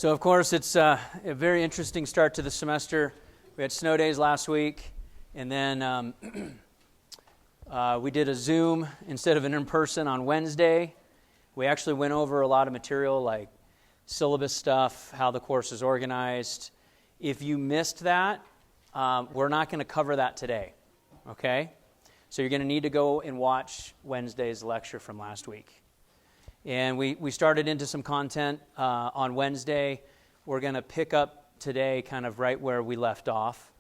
So, of course, it's a very interesting start to the semester. We had snow days last week, and then we did a Zoom instead of an in-person on Wednesday. We actually went over a lot of material like syllabus stuff, how the course is organized. If you missed that, we're not going to cover that today, okay? So you're going to need to go and watch Wednesday's lecture from last week. And we started into some content on Wednesday. We're going to pick up today kind of right where we left off,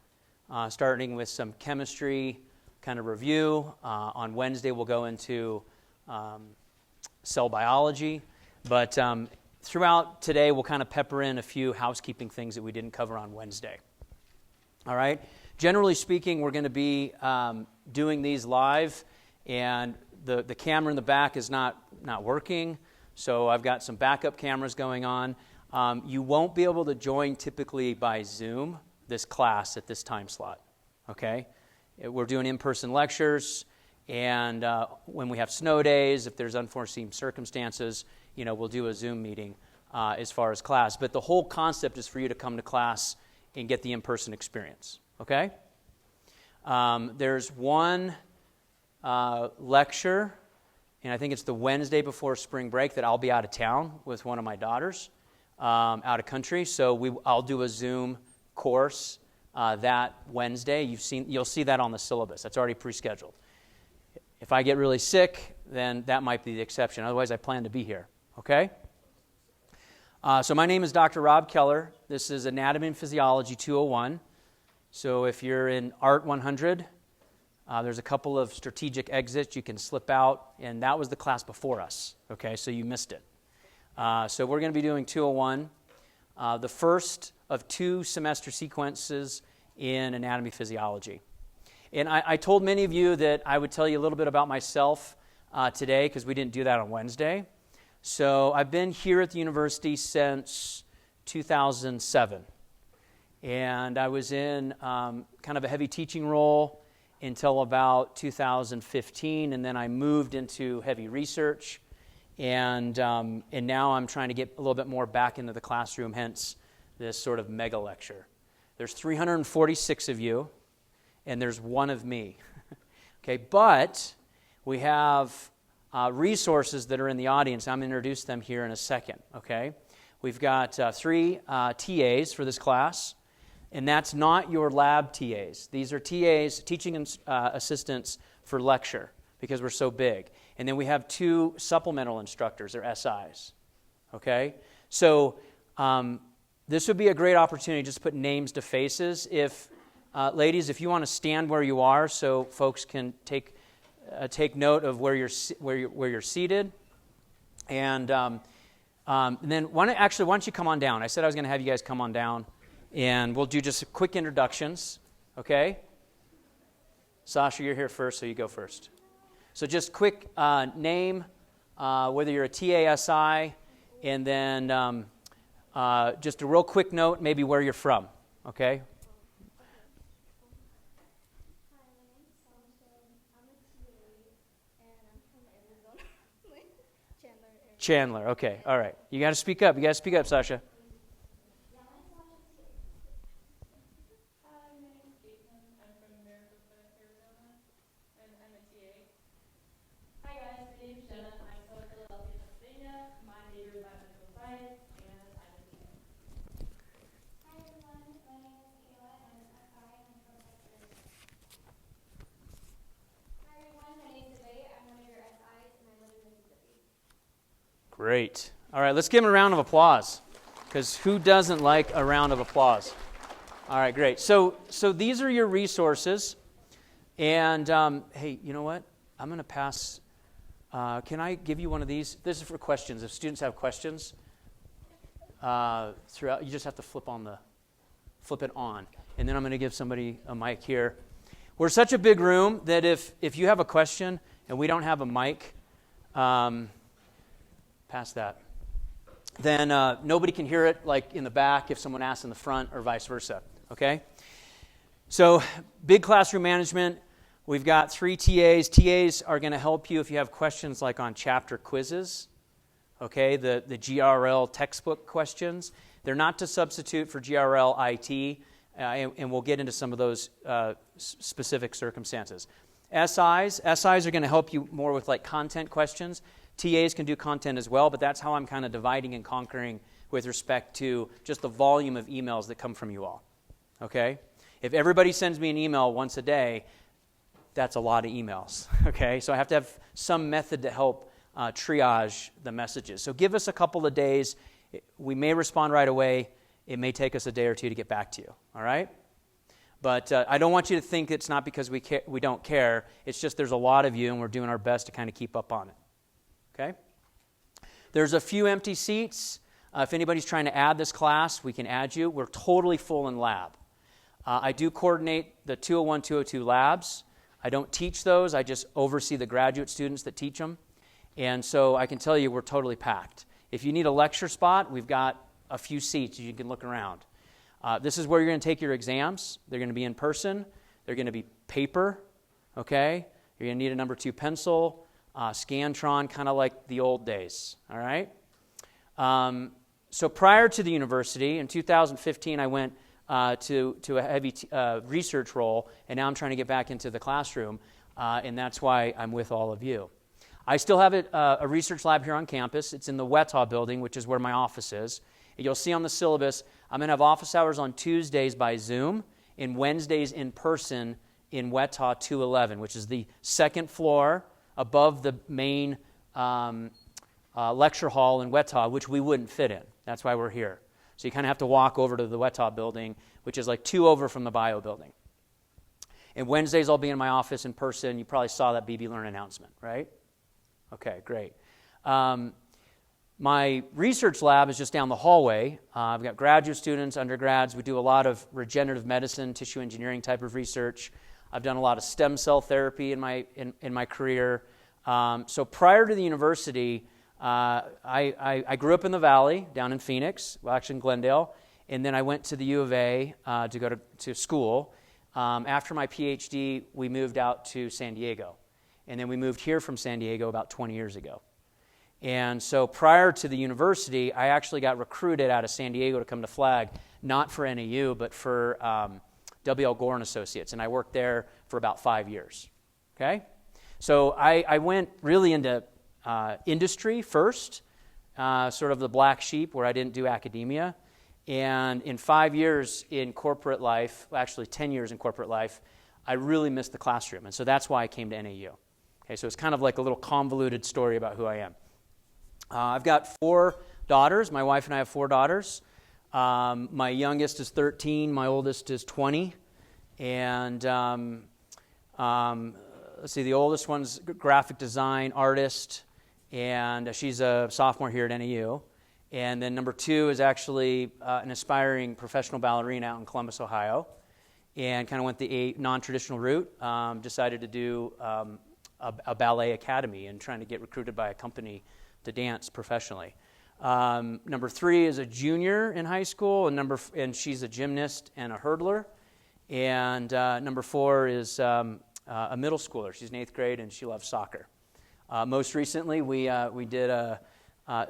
starting with some chemistry kind of review. On Wednesday, we'll go into cell biology. But throughout today, we'll kind of pepper in a few housekeeping things that we didn't cover on Wednesday. All right? Generally speaking, we're going to be doing these live, and the camera in the back is not working, so I've got some backup cameras going on. You won't be able to join typically by Zoom this class at this time slot, okay? We're doing in-person lectures, and when we have snow days, if there's unforeseen circumstances, we'll do a Zoom meeting as far as class. But the whole concept is for you to come to class and get the in-person experience, okay? There's one lecture, and I think it's the Wednesday before spring break that I'll be out of town with one of my daughters out of country. So I'll do a Zoom course that Wednesday. You'll see that on the syllabus. That's already pre-scheduled. If I get really sick, then that might be the exception. Otherwise, I plan to be here. Okay? So my name is Dr. Rob Keller. This is Anatomy and Physiology 201. So if you're in Art 100, there's a couple of strategic exits you can slip out, and that was the class before us, okay, so you missed it. So we're going to be doing 201, the first of two semester sequences in anatomy physiology. And I told many of you that I would tell you a little bit about myself today because we didn't do that on Wednesday. So I've been here at the university since 2007, and I was in kind of a heavy teaching role until about 2015, and then I moved into heavy research, and now I'm trying to get a little bit more back into the classroom, hence this sort of mega lecture. There's 346 of you, and there's one of me. Okay, but we have resources that are in the audience. I'm going to introduce them here in a second, okay? We've got three TAs for this class. And that's not your lab TAs. These are TAs, teaching assistants for lecture, because we're so big. And then we have two supplemental instructors, or SIs. Okay? So this would be a great opportunity just to put names to faces. Ladies, if you want to stand where you are so folks can take note of where you're seated. And then why don't you come on down? I said I was going to have you guys come on down. And we'll do just quick introductions, okay? Sasha, you're here first, so you go first. So just quick name, whether you're a TASI, and then just a real quick note, maybe where you're from, okay? Hi, my name's Sasha. I'm a TA, and I'm from Arizona. Chandler, Arizona. Chandler, okay, all right. You got to speak up, Sasha. Great. All right, let's give him a round of applause, because who doesn't like a round of applause? All right, great. So these are your resources, and hey, you know what? I'm going to pass. Can I give you one of these? This is for questions. If students have questions, throughout, you just have to flip it on, and then I'm going to give somebody a mic here. We're such a big room that if you have a question and we don't have a mic, pass that, then nobody can hear it, like in the back if someone asks in the front, or vice versa, okay? So big classroom management. We've got 3 TAs. TAs are going to help you if you have questions like on chapter quizzes, okay, the GRL textbook questions. They're not to substitute for GRL IT, and we'll get into some of those specific circumstances. SIs are going to help you more with like content questions. TAs can do content as well, but that's how I'm kind of dividing and conquering with respect to just the volume of emails that come from you all, okay? If everybody sends me an email once a day, that's a lot of emails, okay? So I have to have some method to help triage the messages. So give us a couple of days. We may respond right away. It may take us a day or two to get back to you, all right? But I don't want you to think it's not because we don't care. It's just there's a lot of you, and we're doing our best to kind of keep up on it, okay? There's a few empty seats. If anybody's trying to add this class, we can add you. We're totally full in lab. I do coordinate the 201, 202 labs. I don't teach those. I just oversee the graduate students that teach them. And so I can tell you we're totally packed. If you need a lecture spot, we've got a few seats you can look around. This is where you're going to take your exams. They're going to be in person. They're going to be paper, okay? You're going to need a number 2 pencil, Scantron, kind of like the old days, all right? So prior to the university, in 2015, I went to a heavy research role, and now I'm trying to get back into the classroom, and that's why I'm with all of you. I still have a research lab here on campus. It's in the WETA building, which is where my office is. And you'll see on the syllabus, I'm going to have office hours on Tuesdays by Zoom and Wednesdays in person in WETA 211, which is the second floor above the main lecture hall in WETA, which we wouldn't fit in. That's why we're here. So you kind of have to walk over to the WETA building, which is like 2 over from the bio building. And Wednesdays I'll be in my office in person. You probably saw that BB Learn announcement, right? Okay, great. My research lab is just down the hallway. I've got graduate students, undergrads. We do a lot of regenerative medicine, tissue engineering type of research. I've done a lot of stem cell therapy in my career. So prior to the university, I grew up in the Valley, down in Phoenix, well, actually in Glendale, and then I went to the U of A to go to school. After my Ph.D., we moved out to San Diego, and then we moved here from San Diego about 20 years ago. And so prior to the university, I actually got recruited out of San Diego to come to Flag, not for NAU, but for W.L. Gore and Associates, and I worked there for about 5 years, okay? So I went really into industry first, sort of the black sheep where I didn't do academia. And in 5 years in corporate life, actually 10 years in corporate life, I really missed the classroom. And so that's why I came to NAU. Okay, so it's kind of like a little convoluted story about who I am. I've got 4 daughters. My wife and I have 4 daughters. My youngest is 13. My oldest is 20. And let's see, the oldest one's graphic design artist, and she's a sophomore here at NAU. And then number 2 is actually an aspiring professional ballerina out in Columbus, Ohio, and kind of went the non-traditional route, decided to do a ballet academy and trying to get recruited by a company to dance professionally. Number 3 is a junior in high school, and she's a gymnast and a hurdler. And number 4 is a middle schooler. She's in 8th grade, and she loves soccer. Most recently, we did a...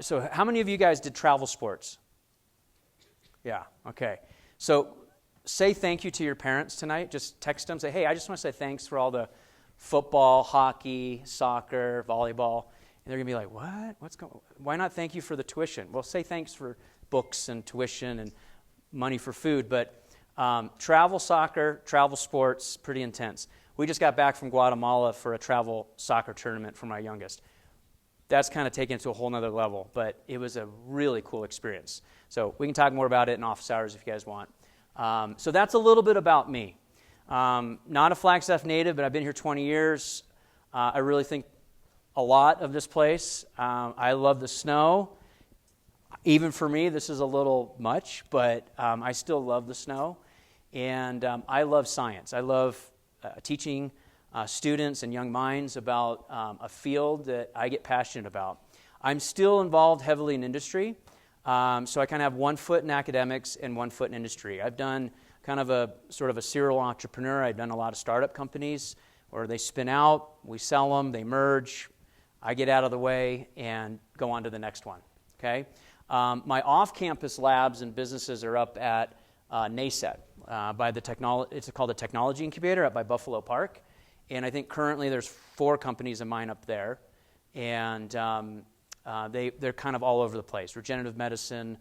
so how many of you guys did travel sports? Yeah, okay. So say thank you to your parents tonight. Just text them, say, hey, I just want to say thanks for all the football, hockey, soccer, volleyball. And they're going to be like, what? Why not thank you for the tuition? Well, say thanks for books and tuition and money for food. But travel soccer, travel sports, pretty intense. We just got back from Guatemala for a travel soccer tournament for my youngest. That's kind of taken it to a whole nother level, but it was a really cool experience. So we can talk more about it in office hours if you guys want. So that's a little bit about me. Not a Flagstaff native, but I've been here 20 years. I really think a lot of this place. I love the snow. Even for me, this is a little much, but I still love the snow. And I love science. I love teaching students and young minds about a field that I get passionate about. I'm still involved heavily in industry, so I kind of have one foot in academics and one foot in industry. I've done kind of a sort of a serial entrepreneur. I've done a lot of startup companies where they spin out, we sell them, they merge, I get out of the way and go on to the next one. okay? My off-campus labs and businesses are up at NACET, by it's called the Technology Incubator up by Buffalo Park. And I think currently there's 4 companies of mine up there. And they're kind of all over the place. Regenerative medicine,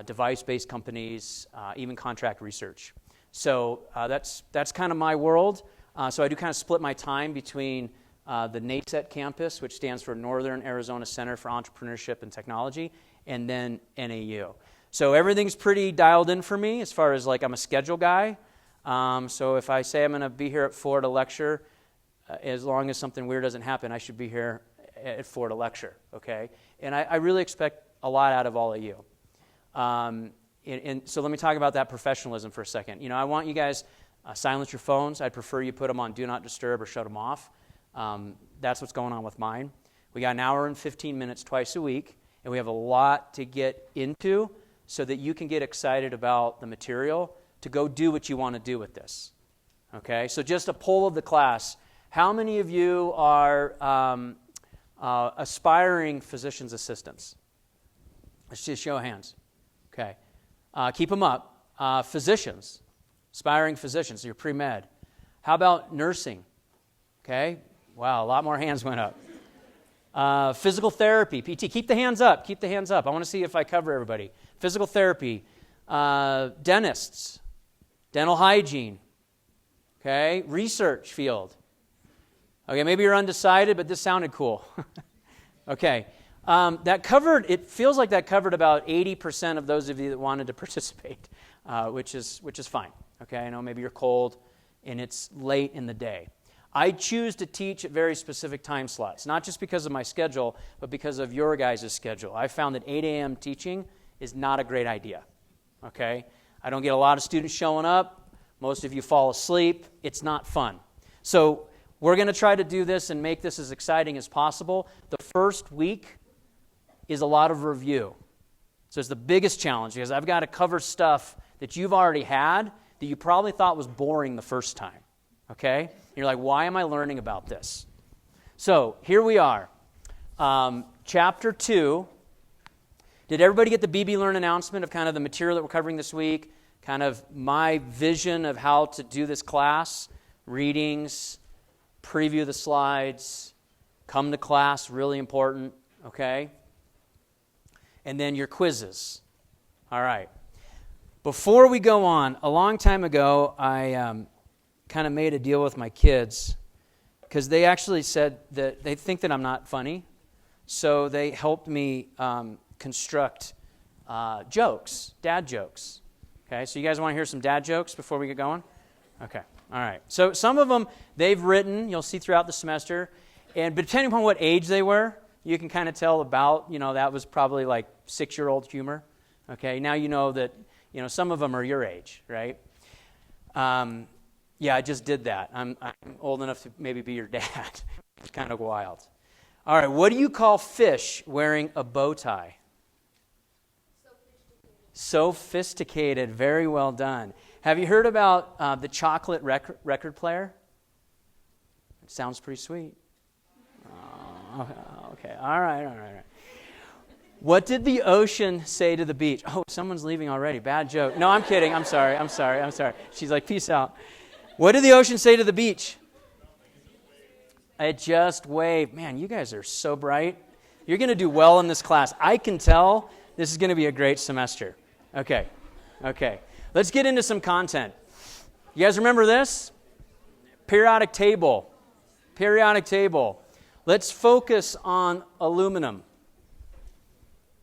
device-based companies, even contract research. So that's kind of my world. So I do kind of split my time between the NACET campus, which stands for Northern Arizona Center for Entrepreneurship and Technology, and then NAU. So everything's pretty dialed in for me as far as like I'm a schedule guy. So if I say I'm going to be here at 4 to lecture, as long as something weird doesn't happen, I should be here at 4 to lecture, okay? And I really expect a lot out of all of you. And so let me talk about that professionalism for a second. You know, I want you guys silence your phones. I'd prefer you put them on Do Not Disturb or shut them off. That's what's going on with mine. We got an hour and 15 minutes twice a week, and we have a lot to get into so that you can get excited about the material to go do what you want to do with this. Okay? So just a poll of the class. How many of you are aspiring physician's assistants? Let's just show of hands. Okay. Keep them up. Physicians, aspiring physicians, so you're pre-med. How about nursing? Okay. Wow, a lot more hands went up. Physical therapy, PT. Keep the hands up. Keep the hands up. I want to see if I cover everybody. Physical therapy, dentists, dental hygiene. Okay. Research field. Okay, maybe you're undecided, but this sounded cool. Okay. It feels like that covered about 80% of those of you that wanted to participate, which is fine. Okay, I know maybe you're cold and it's late in the day. I choose to teach at very specific time slots, not just because of my schedule, but because of your guys' schedule. I found that 8 a.m. teaching is not a great idea. Okay, I don't get a lot of students showing up. Most of you fall asleep. It's not fun. So we're going to try to do this and make this as exciting as possible. The first week is a lot of review. So it's the biggest challenge because I've got to cover stuff that you've already had that you probably thought was boring the first time. Okay? And you're like, why am I learning about this? So here we are. Chapter 2. Did everybody get the BB Learn announcement of kind of the material that we're covering this week? Kind of my vision of how to do this class? Readings, preview the slides, come to class, really important. Okay? And then your quizzes. All right. Before we go on, a long time ago, I kind of made a deal with my kids because they actually said that they think that I'm not funny. So they helped me construct jokes, dad jokes. Okay, so you guys want to hear some dad jokes before we get going? Okay, all right. So some of them they've written, you'll see throughout the semester. But depending upon what age they were, you can kind of tell about, that was probably like 6-year-old humor. Okay, now you know that, some of them are your age, right? Yeah, I just did that. I'm old enough to maybe be your dad. It's kind of wild. All right, what do you call fish wearing a bow tie? Sophisticated. Very well done. Have you heard about the chocolate record player? It sounds pretty sweet. Okay, all right. What did the ocean say to the beach? Oh, someone's leaving already. Bad joke. No, I'm kidding. I'm sorry. She's like, peace out. What did the ocean say to the beach? It just waved. Man, you guys are so bright. You're going to do well in this class. I can tell this is going to be a great semester. Okay. Let's get into some content. You guys remember this? Periodic table. Let's focus on aluminum.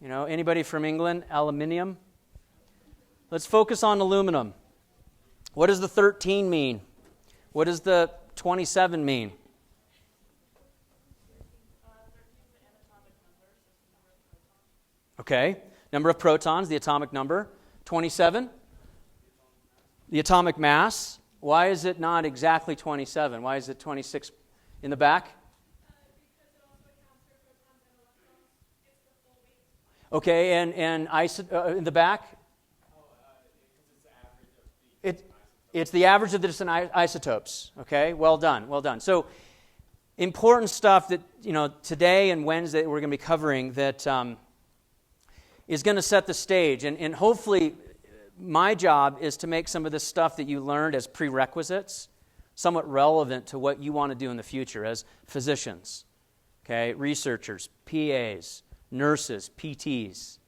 Anybody from England? Aluminium? Let's focus on aluminum. What does the 13 mean? What does the 27 mean? Okay. Number of protons, the atomic number. 27? The atomic mass. Why is it not exactly 27? Why is it 26 in the back? Okay, and in the back? It's the average of the different isotopes. Okay, well done. So important stuff that, today and Wednesday we're going to be covering that is going to set the stage. And hopefully my job is to make some of this stuff that you learned as prerequisites somewhat relevant to what you want to do in the future as physicians, okay, researchers, PAs, nurses, PTs.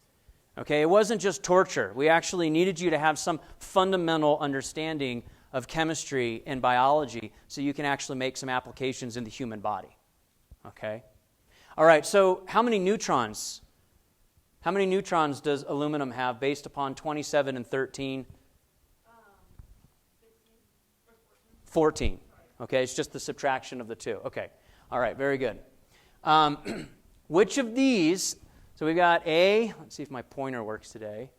Okay, it wasn't just torture. We actually needed you to have some fundamental understanding of chemistry and biology so you can actually make some applications in the human body. Okay? All right, so how many neutrons does aluminum have based upon 27 and 13? 14. Okay, it's just the subtraction of the two. Okay, all right, very good. Which of these, so we've got A, let's see if my pointer works today.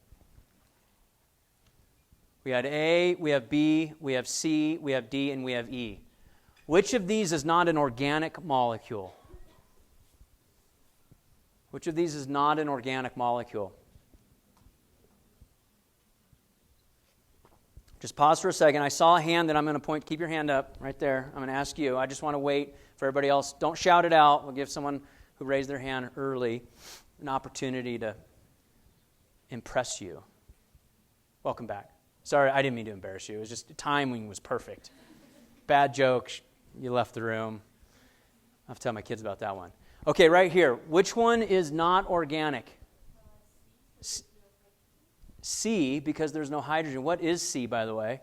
We had A, we have B, we have C, we have D, and we have E. Which of these is not an organic molecule? Which of these is not an organic molecule? Just pause for a second. I saw a hand that I'm going to point. Keep your hand up right there. I'm going to ask you. I just want to wait for everybody else. Don't shout it out. We'll give someone who raised their hand early an opportunity to impress you. Welcome back. Sorry, I didn't mean to embarrass you. It was just the timing was perfect. Bad joke. You left the room. I'll have to tell my kids about that one. Okay, right here. Which one is not organic? C, because there's no hydrogen. What is C, by the way?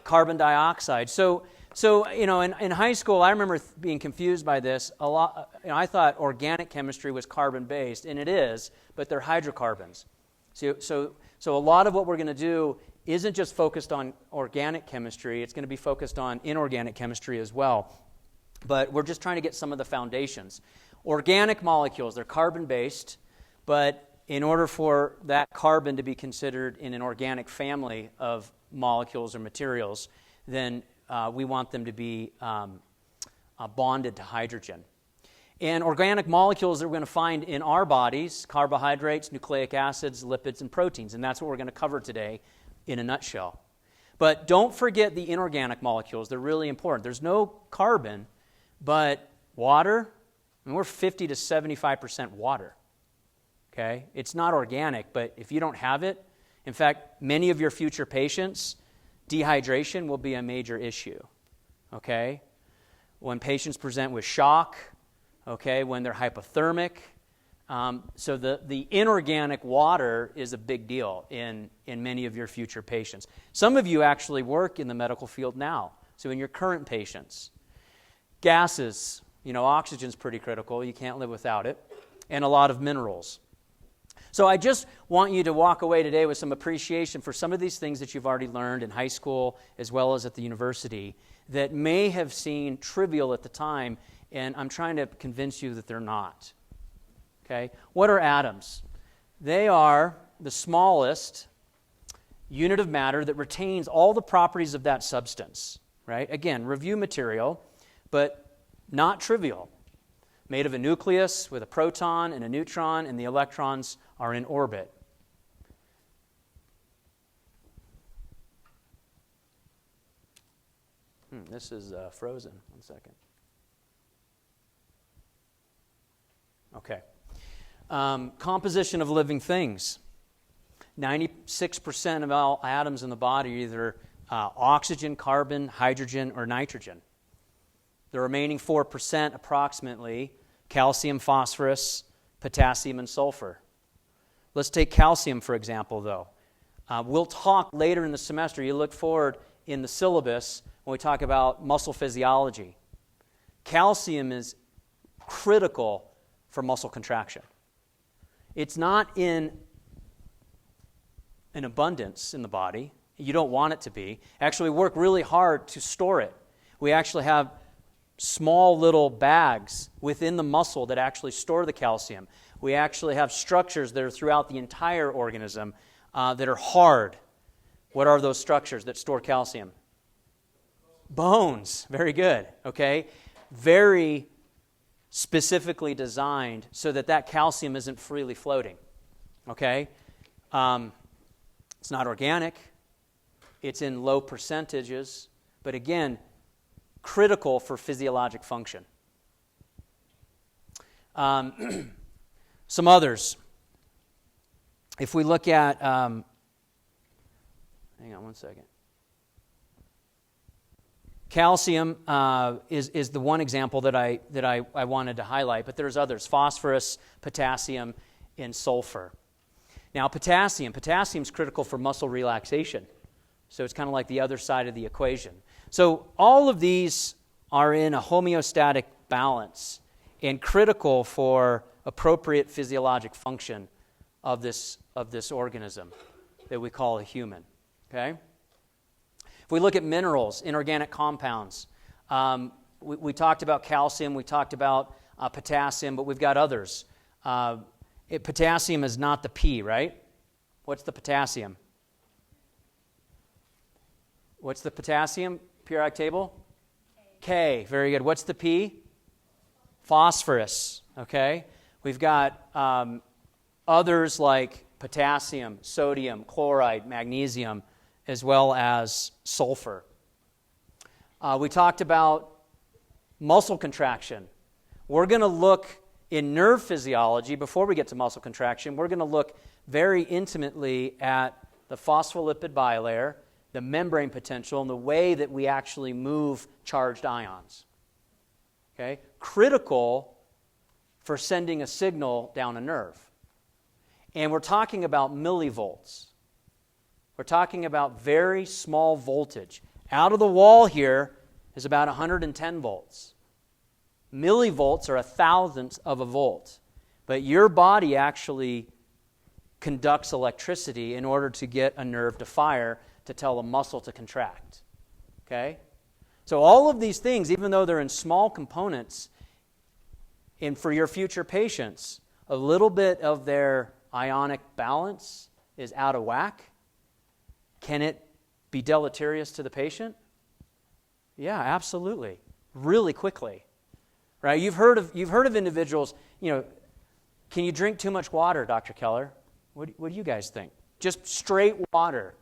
Carbon dioxide. So in high school, I remember being confused by this a lot. I thought organic chemistry was carbon-based, and it is, but they're hydrocarbons. So a lot of what we're going to do isn't just focused on organic chemistry. It's going to be focused on inorganic chemistry as well. But we're just trying to get some of the foundations. Organic molecules, they're carbon-based, but in order for that carbon to be considered in an organic family of molecules or materials, then we want them to be bonded to hydrogen. And organic molecules that we're going to find in our bodies, carbohydrates, nucleic acids, lipids, and proteins. And that's what we're going to cover today in a nutshell. But don't forget the inorganic molecules. They're really important. There's no carbon, but water, we're 50 to 75% water. Okay? It's not organic, but if you don't have it, in fact, many of your future patients, dehydration will be a major issue. Okay? When patients present with shock, okay, when they're hypothermic. So the inorganic water is a big deal in many of your future patients. Some of you actually work in the medical field now, so in your current patients. Gases, oxygen's pretty critical. You can't live without it. And a lot of minerals. So I just want you to walk away today with some appreciation for some of these things that you've already learned in high school as well as at the university that may have seemed trivial at the time, and I'm trying to convince you that they're not. Okay? What are atoms? They are the smallest unit of matter that retains all the properties of that substance. Right? Again, review material, but not trivial. Made of a nucleus with a proton and a neutron, and the electrons are in orbit. This is frozen. 1 second. Okay. Composition of living things. 96% of all atoms in the body are either oxygen, carbon, hydrogen, or nitrogen. The remaining 4% approximately, calcium, phosphorus, potassium, and sulfur. Let's take calcium, for example, though. We'll talk later in the semester. You look forward in the syllabus when we talk about muscle physiology. Calcium is critical for muscle contraction. It's not in an abundance in the body. You don't want it to be. Actually, we work really hard to store it. We actually have small little bags within the muscle that actually store the calcium. We actually have structures that are throughout the entire organism that are hard. What are those structures that store calcium? Bones. Very good. Okay? Very specifically designed so that calcium isn't freely floating. Okay? It's not organic. It's in low percentages. But again, critical for physiologic function. Some others. If we look at, hang on one second. Calcium is the one example that I wanted to highlight, but there's others: phosphorus, potassium, and sulfur. Now, potassium is critical for muscle relaxation, so it's kind of like the other side of the equation. So all of these are in a homeostatic balance and critical for appropriate physiologic function of this organism that we call a human. Okay. If we look at minerals, inorganic compounds, we talked about calcium, we talked about potassium, but we've got others. Potassium is not the P, right? What's the potassium? What's the potassium periodic table? K. Very good. What's the P? Phosphorus. Okay. We've got others like potassium, sodium, chloride, magnesium, as well as sulfur. We talked about muscle contraction. We're going to look in nerve physiology, before we get to muscle contraction, we're going to look very intimately at the phospholipid bilayer, the membrane potential, and the way that we actually move charged ions. Okay? Critical for sending a signal down a nerve. And we're talking about millivolts. We're talking about very small voltage. Out of the wall here is about 110 volts. Millivolts are 1,000th of a volt. But your body actually conducts electricity in order to get a nerve to fire, to tell a muscle to contract. Okay? So all of these things, even though they're in small components, and for your future patients, a little bit of their ionic balance is out of whack. Can it be deleterious to the patient? Yeah, absolutely. Really quickly. Right? You've heard of individuals, can you drink too much water, Dr. Keller? What do you guys think? Just straight water.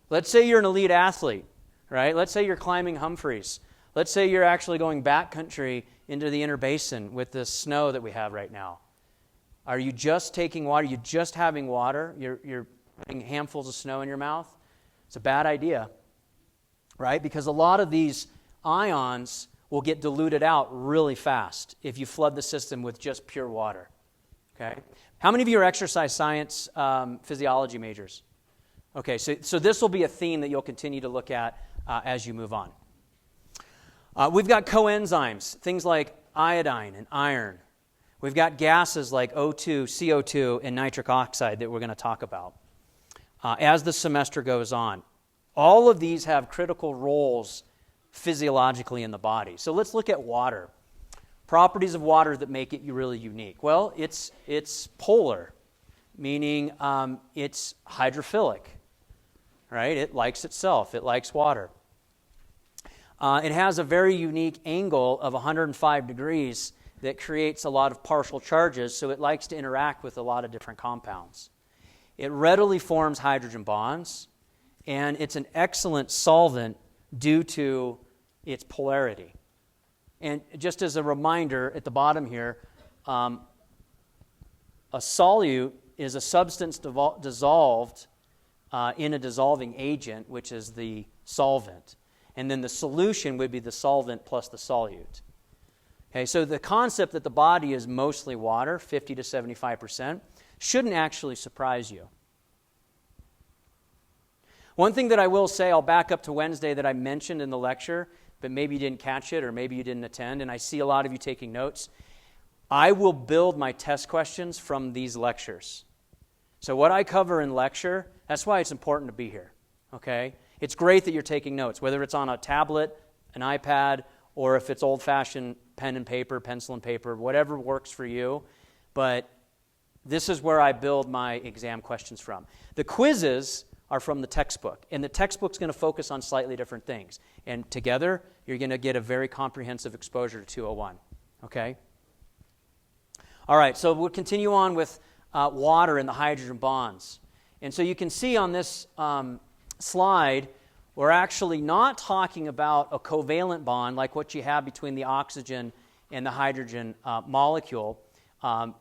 Let's say you're an elite athlete, right? Let's say you're climbing Humphreys. Let's say you're actually going backcountry into the inner basin with the snow that we have right now. Are you just taking water? You're just having water? You're putting handfuls of snow in your mouth? It's a bad idea, right? Because a lot of these ions will get diluted out really fast if you flood the system with just pure water. Okay? How many of you are exercise science physiology majors? Okay, so this will be a theme that you'll continue to look at as you move on. We've got coenzymes, things like iodine and iron. We've got gases like O2, CO2, and nitric oxide that we're going to talk about as the semester goes on. All of these have critical roles physiologically in the body. So let's look at water. Properties of water that make it really unique. Well, it's polar, meaning it's hydrophilic, right? It likes itself. It likes water. It has a very unique angle of 105 degrees that creates a lot of partial charges, so it likes to interact with a lot of different compounds. It readily forms hydrogen bonds, and it's an excellent solvent due to its polarity. And just as a reminder, at the bottom here, a solute is a substance dissolved in a dissolving agent, which is the solvent. And then the solution would be the solvent plus the solute. Okay, so the concept that the body is mostly water, 50 to 75%, shouldn't actually surprise you. One thing that I will say, I'll back up to Wednesday, that I mentioned in the lecture, but maybe you didn't catch it or maybe you didn't attend, and I see a lot of you taking notes. I will build my test questions from these lectures. So what I cover in lecture, that's why it's important to be here, okay? It's great that you're taking notes, whether it's on a tablet, an iPad, or if it's old-fashioned pen and paper, pencil and paper, whatever works for you. But this is where I build my exam questions from. The quizzes are from the textbook, and the textbook's going to focus on slightly different things. And together, you're going to get a very comprehensive exposure to 201, okay? All right, so we'll continue on with water and the hydrogen bonds. And so you can see on this slide, we're actually not talking about a covalent bond like what you have between the oxygen and the hydrogen molecule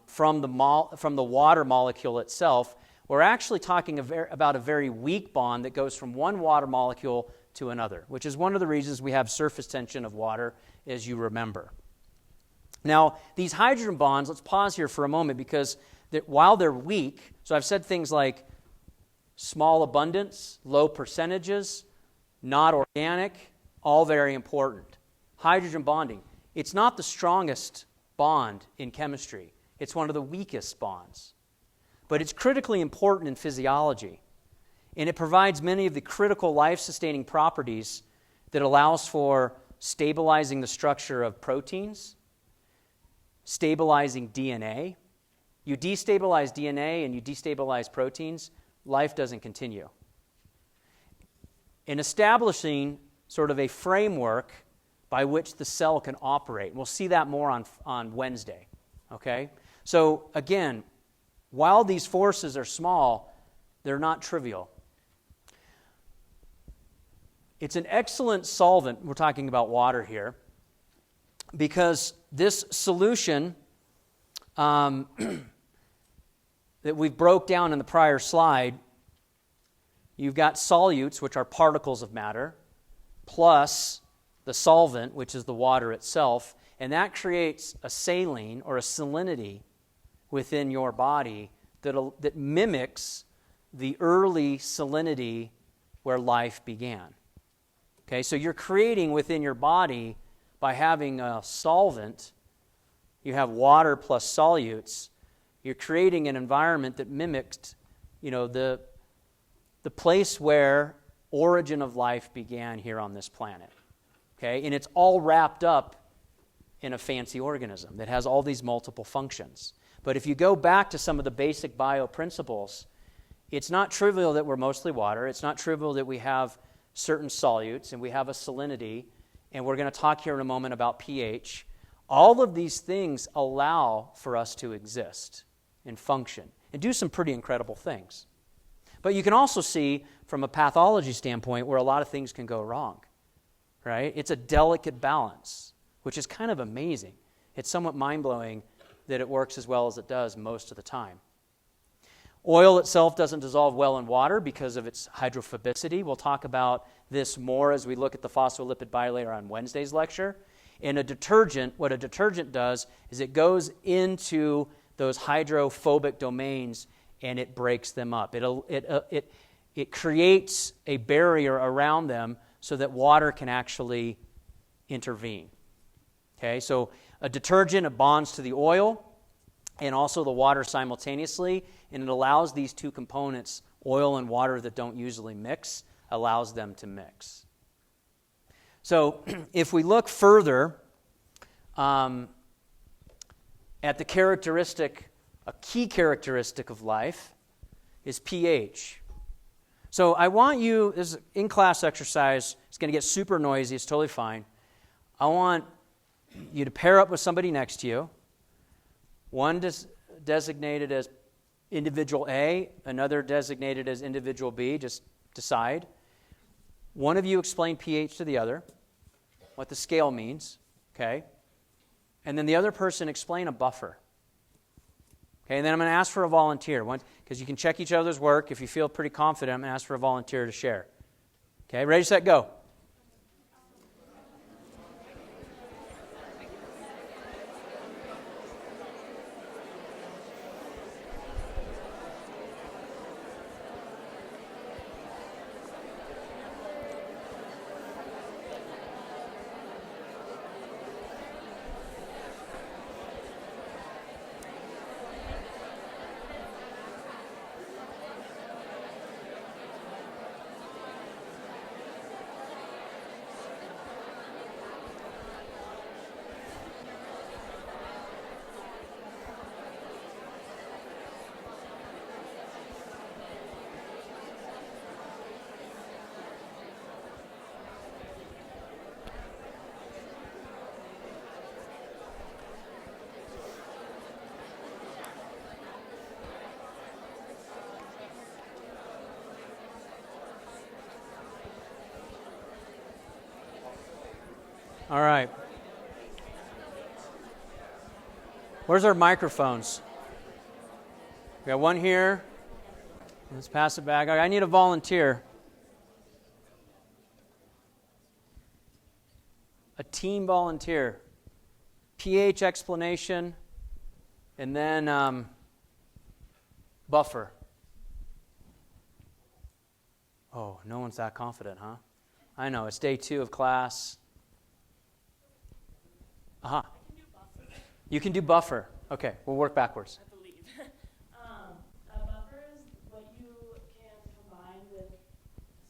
from the water molecule itself. We're actually talking about a very weak bond that goes from one water molecule to another, which is one of the reasons we have surface tension of water, as you remember. Now, these hydrogen bonds, let's pause here for a moment, because while they're weak, so I've said things like small abundance, low percentages, not organic, all very important. Hydrogen bonding, it's not the strongest bond in chemistry. It's one of the weakest bonds. But it's critically important in physiology, and it provides many of the critical life-sustaining properties that allows for stabilizing the structure of proteins, stabilizing DNA. You destabilize DNA and you destabilize proteins, life doesn't continue. In establishing sort of a framework by which the cell can operate. We'll see that more on Wednesday, okay? So again, while these forces are small, they're not trivial. It's an excellent solvent, we're talking about water here, because this solution that we broke down in the prior slide, you've got solutes, which are particles of matter, plus the solvent, which is the water itself, and that creates a saline or a salinity within your body that mimics the early salinity where life began. Okay, so you're creating within your body, by having a solvent, you have water plus solutes, you're creating an environment that mimicked, the place where origin of life began here on this planet. Okay, and it's all wrapped up in a fancy organism that has all these multiple functions. But if you go back to some of the basic bio principles, it's not trivial that we're mostly water. It's not trivial that we have certain solutes and we have a salinity, and we're going to talk here in a moment about pH. All of these things allow for us to exist and function and do some pretty incredible things. But you can also see from a pathology standpoint where a lot of things can go wrong, right? It's a delicate balance, which is kind of amazing. It's somewhat mind-blowing that it works as well as it does most of the time. Oil itself doesn't dissolve well in water because of its hydrophobicity. We'll talk about this more as we look at the phospholipid bilayer on Wednesday's lecture. And what a detergent does is it goes into those hydrophobic domains and it breaks them up. It creates a barrier around them so that water can actually intervene. Okay, so a detergent, it bonds to the oil and also the water simultaneously, and it allows these two components, oil and water that don't usually mix, allows them to mix. So if we look further at the characteristic, a key characteristic of life is pH. So I want you, this is an in-class exercise, it's going to get super noisy, it's totally fine. I want you to pair up with somebody next to you, one designated as individual A, another designated as individual B, just decide. One of you explain pH to the other, what the scale means, okay? And then the other person explain a buffer. Okay, and then I'm going to ask for a volunteer, because you can check each other's work. If you feel pretty confident, I'm going to ask for a volunteer to share. Okay, ready, set, go. All right. Where's our microphones? We got one here. Let's pass it back. I need a volunteer. A team volunteer. pH explanation, and then buffer. Oh, no one's that confident, huh? I know, it's day 2 of class. Aha. You can do buffer. Okay, we'll work backwards. I believe. A buffer is what you can combine with,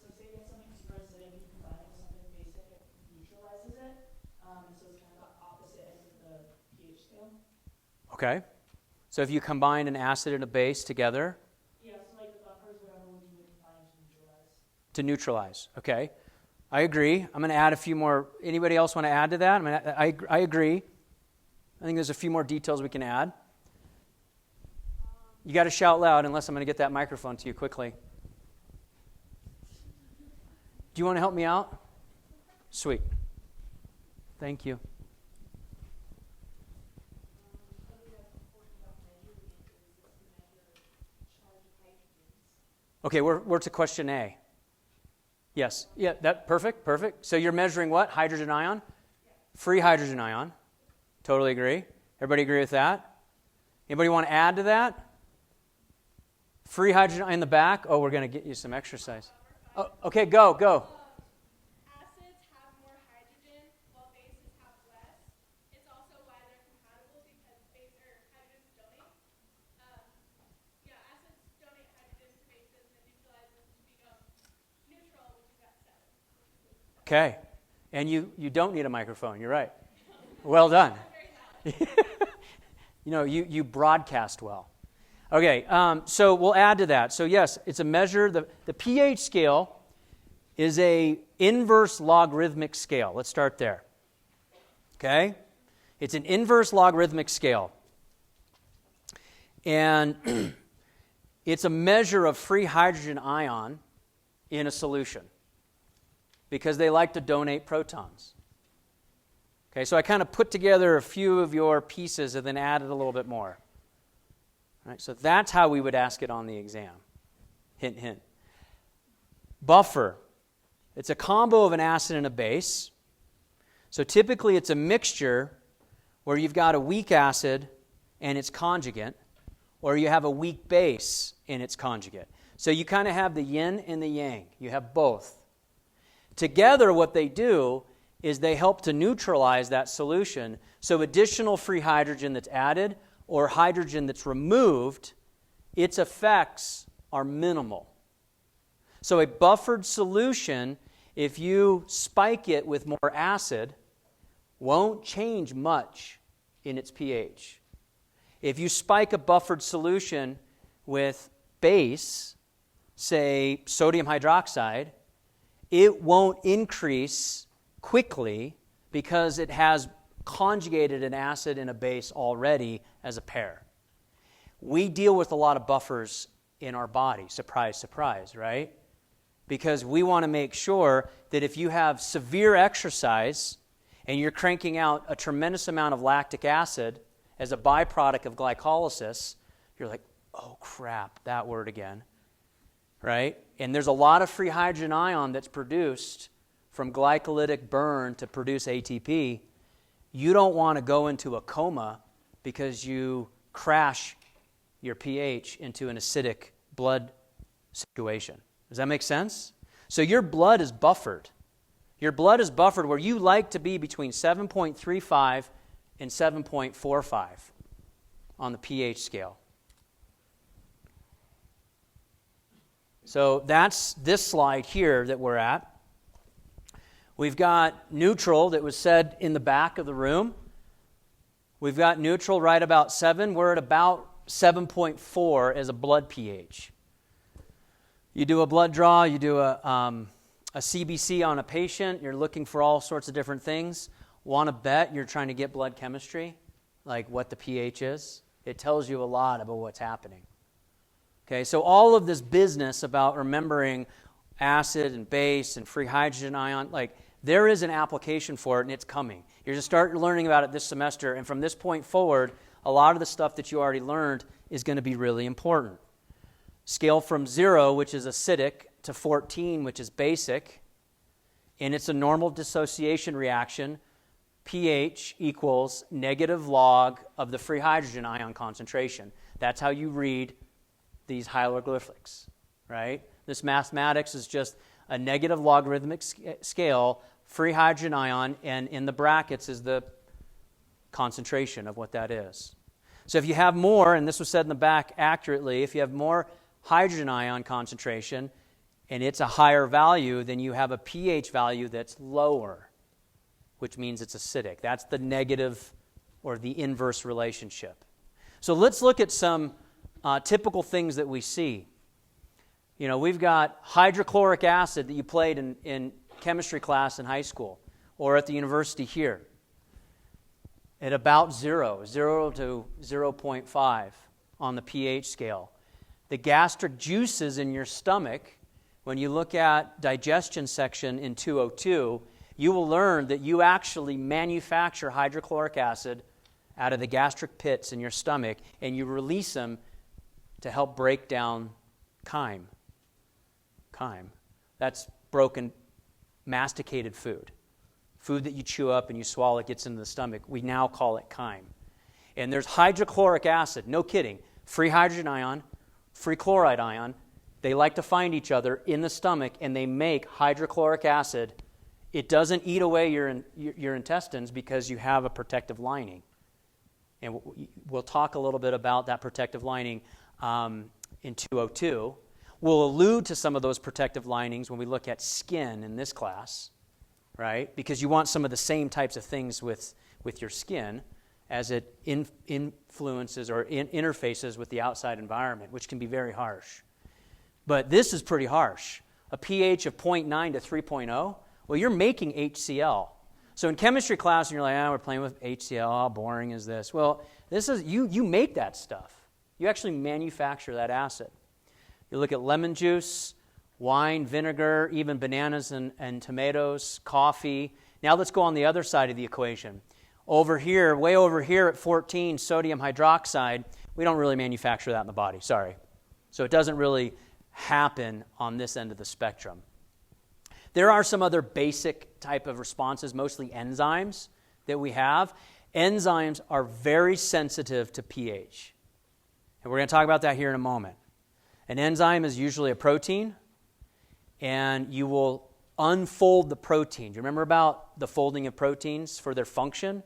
so say you have something super acidic, you combine it with something basic, it neutralizes it. And so it's kind of the opposite end of the pH scale. Okay. So if you combine an acid and a base together? Yeah, so like the buffer is whatever you would combine to neutralize. To neutralize, okay. I agree. I'm going to add a few more. Anybody else want to add to that? I agree. I think there's a few more details we can add. You got to shout loud unless I'm going to get that microphone to you quickly. Do you want to help me out? Sweet. Thank you. Okay, we're to question A. Yes. Yeah, that perfect. So you're measuring what? Hydrogen ion? Free hydrogen ion. Totally agree. Everybody agree with that? Anybody want to add to that? Free hydrogen in the back. Oh, we're going to get you some exercise. Oh, okay, go. Acids have more hydrogen while bases have less. It's also why they're compatible because hydrogens donate. Acids donate hydrogen to bases and neutralize them to become neutral, which is at 7. Okay. And you don't need a microphone. You're right. Well done. You broadcast well. Okay, so we'll add to that. So yes, it's a measure. The pH scale is a inverse logarithmic scale. Let's start there. Okay? It's an inverse logarithmic scale. And it's a measure of free hydrogen ion in a solution because they like to donate protons. Okay, so I kind of put together a few of your pieces and then added a little bit more. All right, so that's how we would ask it on the exam. Hint, hint. Buffer. It's a combo of an acid and a base. So typically it's a mixture where you've got a weak acid and its conjugate, or you have a weak base and its conjugate. So you kind of have the yin and the yang. You have both. Together what they do is they help to neutralize that solution, so additional free hydrogen that's added or hydrogen that's removed, its effects are minimal. So a buffered solution, if you spike it with more acid, won't change much in its pH. If you spike a buffered solution with base, say sodium hydroxide, it won't increase quickly because it has conjugated an acid and a base already as a pair. We deal with a lot of buffers in our body. Surprise, surprise, right? Because we want to make sure that if you have severe exercise and you're cranking out a tremendous amount of lactic acid as a byproduct of glycolysis, you're like, oh crap, that word again, right? And there's a lot of free hydrogen ion that's produced from glycolytic burn to produce ATP. You don't want to go into a coma because you crash your pH into an acidic blood situation. Does that make sense? So your blood is buffered. Your blood is buffered where you like to be between 7.35 and 7.45 on the pH scale. So that's this slide here that we're at. We've got neutral that was said in the back of the room. We've got neutral right about 7. We're at about 7.4 as a blood pH. You do a blood draw, you do a CBC on a patient, you're looking for all sorts of different things. Want to bet you're trying to get blood chemistry, like what the pH is? It tells you a lot about what's happening. Okay, so all of this business about remembering acid and base and free hydrogen ion, like There is an application for it, and it's coming. You're going to start learning about it this semester, and from this point forward, a lot of the stuff that you already learned is going to be really important. Scale from 0, which is acidic, to 14, which is basic, and it's a normal dissociation reaction. pH equals negative log of the free hydrogen ion concentration. That's how you read these hieroglyphics, right? This mathematics is just a negative logarithmic scale, free hydrogen ion, and in the brackets is the concentration of what that is. So if you have more, and this was said in the back accurately, if you have more hydrogen ion concentration and it's a higher value, then you have a pH value that's lower, which means it's acidic. That's the negative or the inverse relationship. So let's look at some typical things that we see. You know, we've got hydrochloric acid that you played in chemistry class in high school or at the university here at about 0 to 0.5 on the pH scale. The gastric juices in your stomach, when you look at digestion section in 202, you will learn that you actually manufacture hydrochloric acid out of the gastric pits in your stomach, and you release them to help break down chyme. Chyme. That's broken, masticated food. Food that you chew up and you swallow, it gets into the stomach. We now call it chyme. And there's hydrochloric acid, no kidding, free hydrogen ion, free chloride ion. They like to find each other in the stomach, and they make hydrochloric acid. It doesn't eat away your intestines because you have a protective lining. And we'll talk a little bit about that protective lining in 202. We'll allude to some of those protective linings when we look at skin in this class, right? Because you want some of the same types of things with your skin as it influences or interfaces with the outside environment, which can be very harsh. But this is pretty harsh. A pH of 0.9 to 3.0, well, you're making HCl. So in chemistry class, and you're like, we're playing with HCl, how boring is this? Well, this is you make that stuff. You actually manufacture that acid. You look at lemon juice, wine, vinegar, even bananas and tomatoes, coffee. Now let's go on the other side of the equation. Over here, way over here at 14, sodium hydroxide, we don't really manufacture that in the body, sorry. So it doesn't really happen on this end of the spectrum. There are some other basic type of responses, mostly enzymes that we have. Enzymes are very sensitive to pH. And we're going to talk about that here in a moment. An enzyme is usually a protein, and you will unfold the protein. Do you remember about the folding of proteins for their function?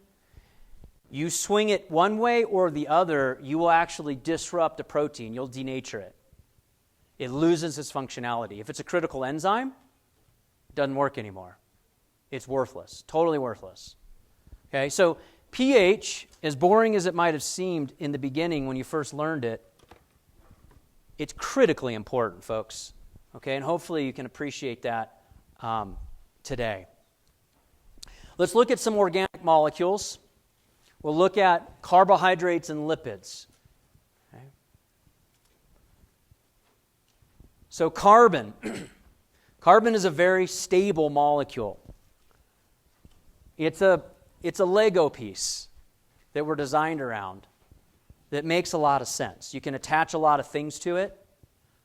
You swing it one way or the other, you will actually disrupt a protein. You'll denature it. It loses its functionality. If it's a critical enzyme, it doesn't work anymore. It's worthless, totally worthless. Okay, so pH, as boring as it might have seemed in the beginning when you first learned it, it's critically important, folks. Okay, and hopefully you can appreciate that today. Let's look at some organic molecules. We'll look at carbohydrates and lipids. Okay. So carbon. Carbon is a very stable molecule. It's a Lego piece that we're designed around that makes a lot of sense. You can attach a lot of things to it.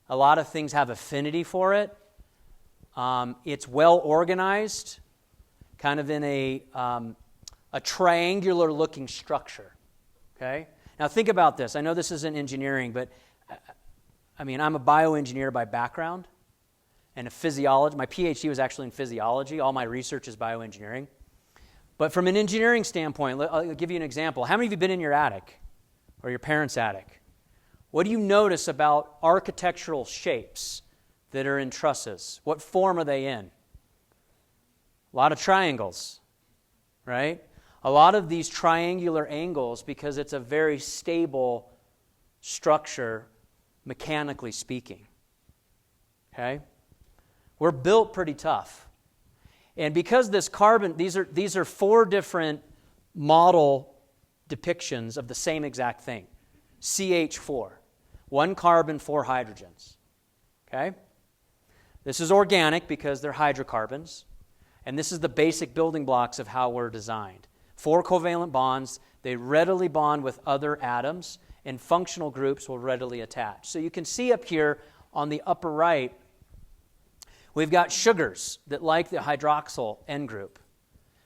A lot of things have affinity for it. It's well organized, kind of in a triangular-looking structure. Okay? Now think about this. I know this isn't engineering, but I'm a bioengineer by background and a physiologist. My PhD was actually in physiology. All my research is bioengineering. But from an engineering standpoint, I'll give you an example. How many of you have been in your attic or your parents' attic? What do you notice about architectural shapes that are in trusses? What form are they in? A lot of triangles, right? A lot of these triangular angles because it's a very stable structure, mechanically speaking. Okay? We're built pretty tough. And because this carbon, these are 4 different model depictions of the same exact thing. CH4. 1 carbon, 4 hydrogens. Okay? This is organic because they're hydrocarbons. And this is the basic building blocks of how we're designed. 4 covalent bonds, they readily bond with other atoms, and functional groups will readily attach. So you can see up here on the upper right, we've got sugars that like the hydroxyl end group.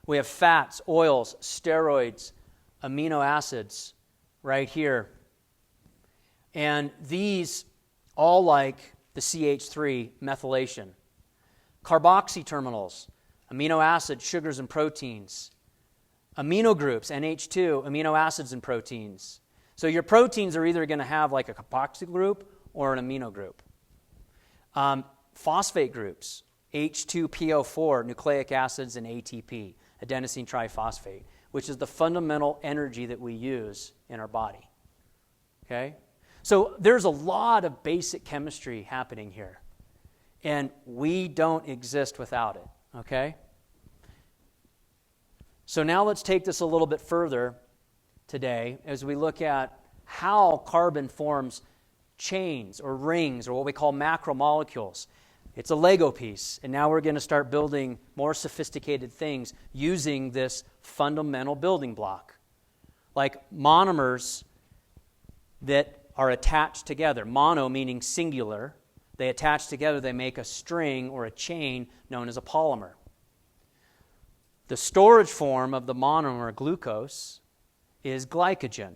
We have fats, oils, steroids, amino acids right here. And these all like the CH3 methylation. Carboxy terminals, amino acids, sugars, and proteins. Amino groups, NH2, amino acids and proteins. So your proteins are either going to have like a carboxyl group or an amino group. Phosphate groups, H2PO4, nucleic acids, and ATP, adenosine triphosphate, which is the fundamental energy that we use in our body. Okay? So there's a lot of basic chemistry happening here, and we don't exist without it. Okay? So now let's take this a little bit further today as we look at how carbon forms chains or rings or what we call macromolecules. It's a Lego piece, and now we're going to start building more sophisticated things using this fundamental building block. Like monomers that are attached together. Mono meaning singular. They attach together, they make a string or a chain known as a polymer. The storage form of the monomer glucose is glycogen.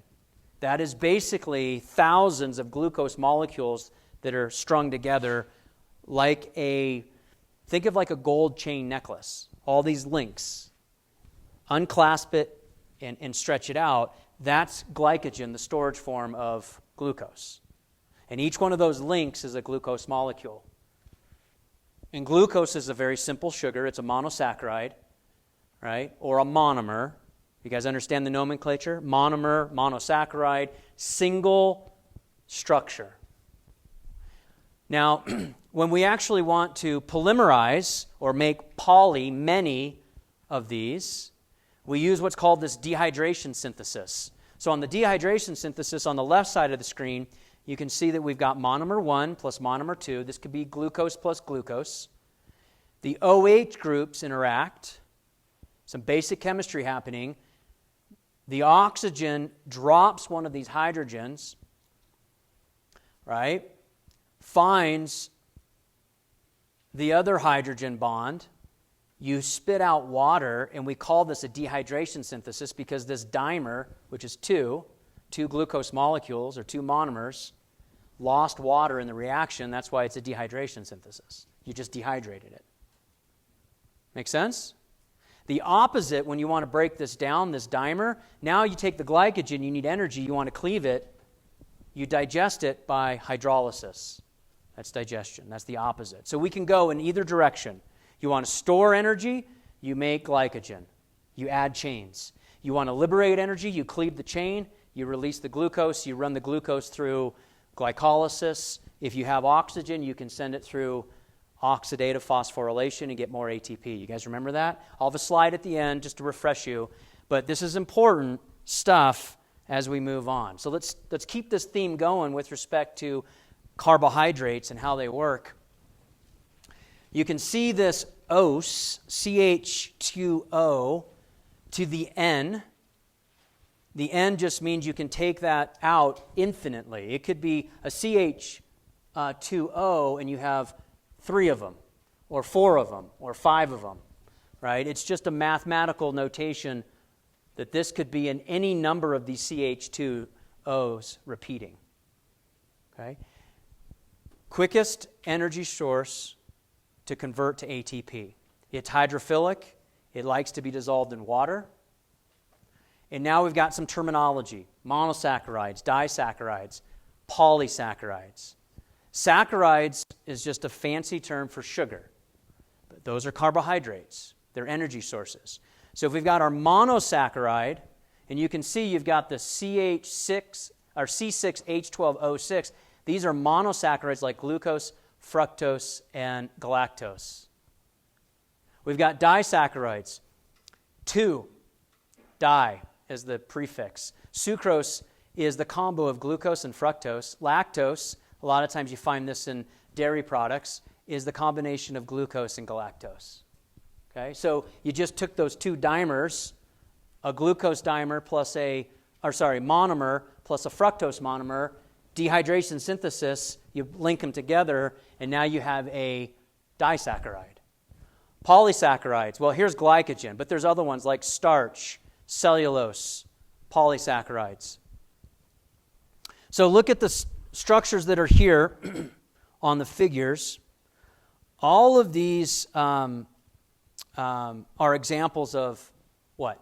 That is basically thousands of glucose molecules that are strung together like think of like a gold chain necklace. All these links. Unclasp it and stretch it out. That's glycogen, the storage form of glucose. And each one of those links is a glucose molecule. And glucose is a very simple sugar. It's a monosaccharide, right? Or a monomer. You guys understand the nomenclature? Monomer, monosaccharide, single structure. Now, when we actually want to polymerize or make many of these, we use what's called this dehydration synthesis. So on the dehydration synthesis on the left side of the screen, you can see that we've got monomer 1 plus monomer 2. This could be glucose plus glucose. The OH groups interact. Some basic chemistry happening. The oxygen drops one of these hydrogens, right? Finds the other hydrogen bond. You spit out water, and we call this a dehydration synthesis because this dimer, which is two glucose molecules or 2 monomers, lost water in the reaction. That's why it's a dehydration synthesis. You just dehydrated it. Make sense? The opposite, when you want to break this down, this dimer, now you take the glycogen, you need energy, you want to cleave it, you digest it by hydrolysis. That's digestion. That's the opposite. So we can go in either direction. You want to store energy, you make glycogen. You add chains. You want to liberate energy, you cleave the chain, you release the glucose, you run the glucose through glycolysis. If you have oxygen, you can send it through oxidative phosphorylation and get more ATP. You guys remember that? I'll have a slide at the end just to refresh you, but this is important stuff as we move on. So let's keep this theme going with respect to carbohydrates and how they work. You can see this OS, CH2O, to the N. The N just means you can take that out infinitely. It could be a CH2O and you have 3 of them, or 4 of them, or 5 of them, right? It's just a mathematical notation that this could be in any number of these CH2Os repeating, okay? Quickest energy source to convert to ATP. It's hydrophilic. It likes to be dissolved in water. And now we've got some terminology. Monosaccharides, disaccharides, polysaccharides. Saccharides is just a fancy term for sugar. But those are carbohydrates. They're energy sources. So if we've got our monosaccharide, and you can see you've got the C6H12O6, these are monosaccharides like glucose, fructose, and galactose. We've got disaccharides. 2, di is the prefix. Sucrose is the combo of glucose and fructose. Lactose, a lot of times you find this in dairy products, is the combination of glucose and galactose. Okay, so you just took those two dimers, a glucose dimer plus monomer plus a fructose monomer, dehydration synthesis, you link them together, and now you have a disaccharide. Polysaccharides, well, here's glycogen, but there's other ones like starch, cellulose, polysaccharides. So look at the structures that are here on the figures. All of these are examples of what?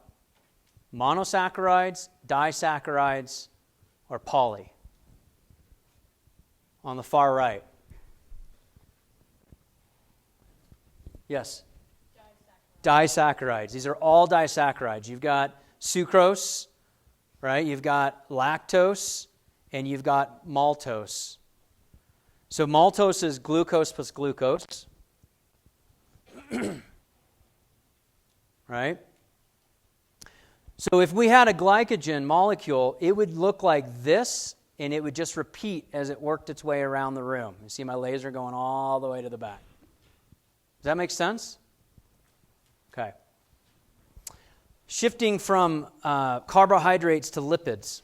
Monosaccharides, disaccharides, or poly. On the far right. Yes? Disaccharides. These are all disaccharides. You've got sucrose, right? You've got lactose, and you've got maltose. So maltose is glucose plus glucose. Right? So if we had a glycogen molecule, it would look like this, and it would just repeat as it worked its way around the room. You see my laser going all the way to the back. Does that make sense? Okay. Shifting from carbohydrates to lipids.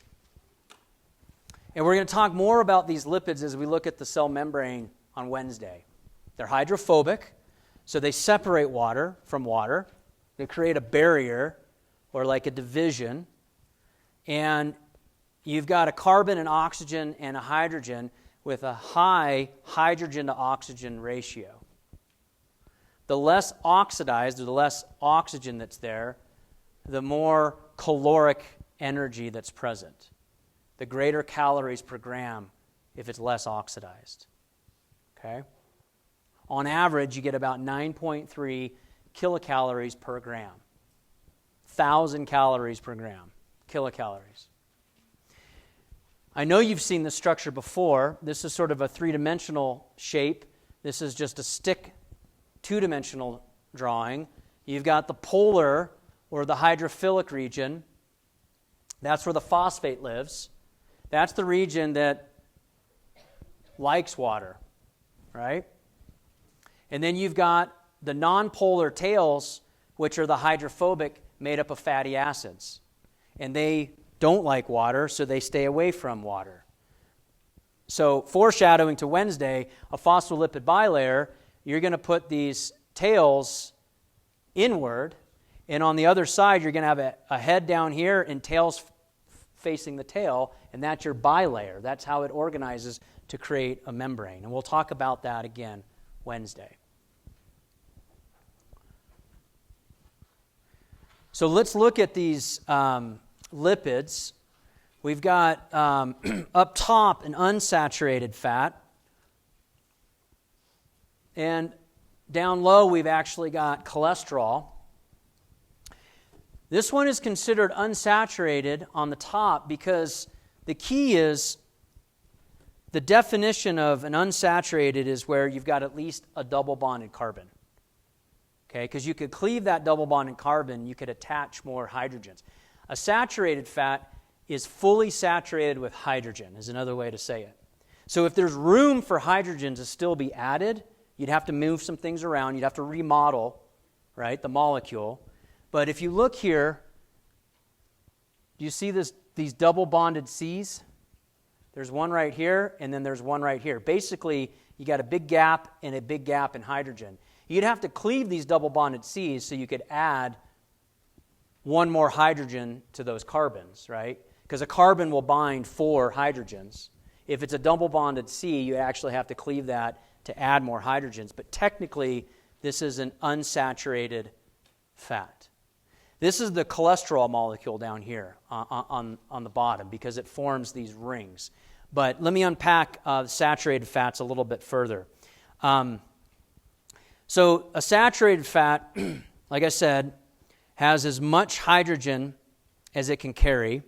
And we're going to talk more about these lipids as we look at the cell membrane on Wednesday. They're hydrophobic, so they separate water from water. They create a barrier or like a division. And you've got a carbon, an oxygen, and a hydrogen with a high hydrogen to oxygen ratio. The less oxidized or the less oxygen that's there, the more caloric energy that's present. The greater calories per gram if it's less oxidized. Okay? On average, you get about 9.3 kilocalories per gram. 1,000 calories per gram. Kilocalories. I know you've seen this structure before. This is sort of a three-dimensional shape. This is just a stick two-dimensional drawing. You've got the polar or the hydrophilic region. That's where the phosphate lives. That's the region that likes water, right? And then you've got the nonpolar tails, which are the hydrophobic, made up of fatty acids. And they don't like water, so they stay away from water. So foreshadowing to Wednesday, a phospholipid bilayer, you're going to put these tails inward, and on the other side, you're going to have a head down here and tails facing the tail, and that's your bilayer. That's how it organizes to create a membrane. And we'll talk about that again Wednesday. So let's look at these lipids. We've got up top an unsaturated fat. And down low, we've actually got cholesterol. This one is considered unsaturated on the top because the key is the definition of an unsaturated is where you've got at least a double-bonded carbon. Okay, because you could cleave that double-bonded carbon, you could attach more hydrogens. A saturated fat is fully saturated with hydrogen, is another way to say it. So if there's room for hydrogen to still be added, you'd have to move some things around. You'd have to remodel, right, the molecule. But if you look here, do you see these double-bonded Cs? There's one right here, and then there's one right here. Basically, you got a big gap and a big gap in hydrogen. You'd have to cleave these double-bonded Cs so you could add one more hydrogen to those carbons, right? Because a carbon will bind 4 hydrogens. If it's a double-bonded C, you actually have to cleave that to add more hydrogens. But technically, this is an unsaturated fat. This is the cholesterol molecule down here on the bottom because it forms these rings. But let me unpack the saturated fats a little bit further. So a saturated fat, like I said, has as much hydrogen as it can carry.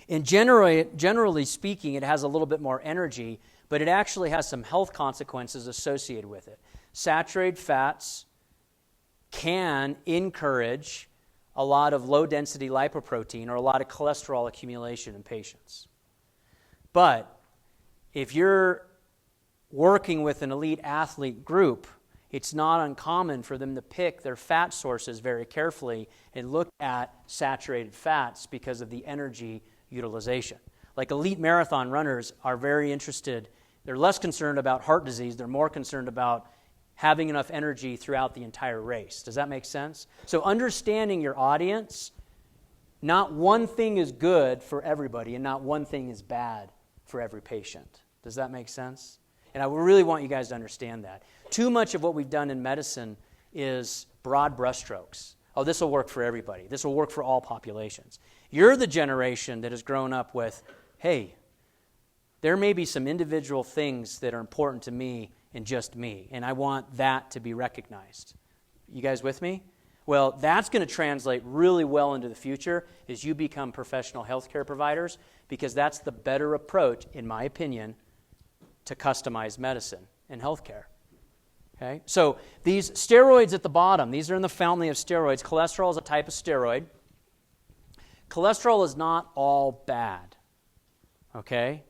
And generally speaking, it has a little bit more energy, but it actually has some health consequences associated with it. Saturated fats can encourage a lot of low-density lipoprotein or a lot of cholesterol accumulation in patients. But if you're working with an elite athlete group it's not uncommon for them to pick their fat sources very carefully and look at saturated fats because of the energy utilization. Like elite marathon runners are very interested. They're less concerned about heart disease. They're more concerned about having enough energy throughout the entire race. Does that make sense? So understanding your audience, not one thing is good for everybody and not one thing is bad for every patient. Does that make sense? And I really want you guys to understand that. Too much of what we've done in medicine is broad brushstrokes. Oh, this will work for everybody. This will work for all populations. You're the generation that has grown up with, hey, there may be some individual things that are important to me and just me, and I want that to be recognized. You guys with me? Well, that's going to translate really well into the future as you become professional healthcare providers, because that's the better approach, in my opinion, to customized medicine and healthcare. Okay? So these steroids at the bottom, these are in the family of steroids. Cholesterol is a type of steroid. Cholesterol is not all bad. Okay?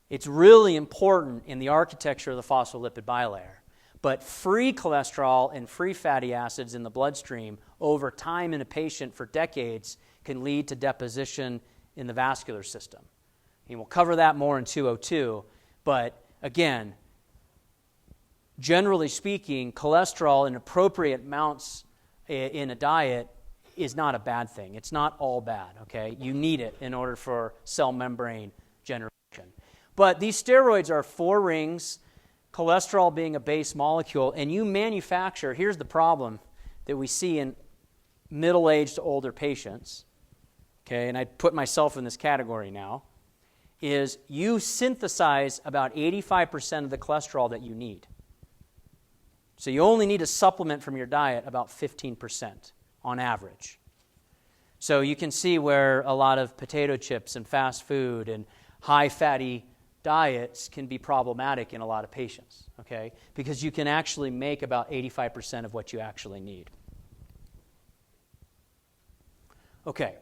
It's really important in the architecture of the phospholipid bilayer. But free cholesterol and free fatty acids in the bloodstream over time in a patient for decades can lead to deposition in the vascular system. And we'll cover that more in 202. But again, generally speaking, cholesterol in appropriate amounts in a diet is not a bad thing. It's not all bad, okay? You need it in order for cell membrane generation. But these steroids are 4 rings, cholesterol being a base molecule, and you manufacture, here's the problem that we see in middle-aged to older patients, okay, and I put myself in this category now, is you synthesize about 85% of the cholesterol that you need. So you only need to supplement from your diet about 15% on average. So you can see where a lot of potato chips and fast food and high-fatty diets can be problematic in a lot of patients, okay? Because you can actually make about 85% of what you actually need. Okay.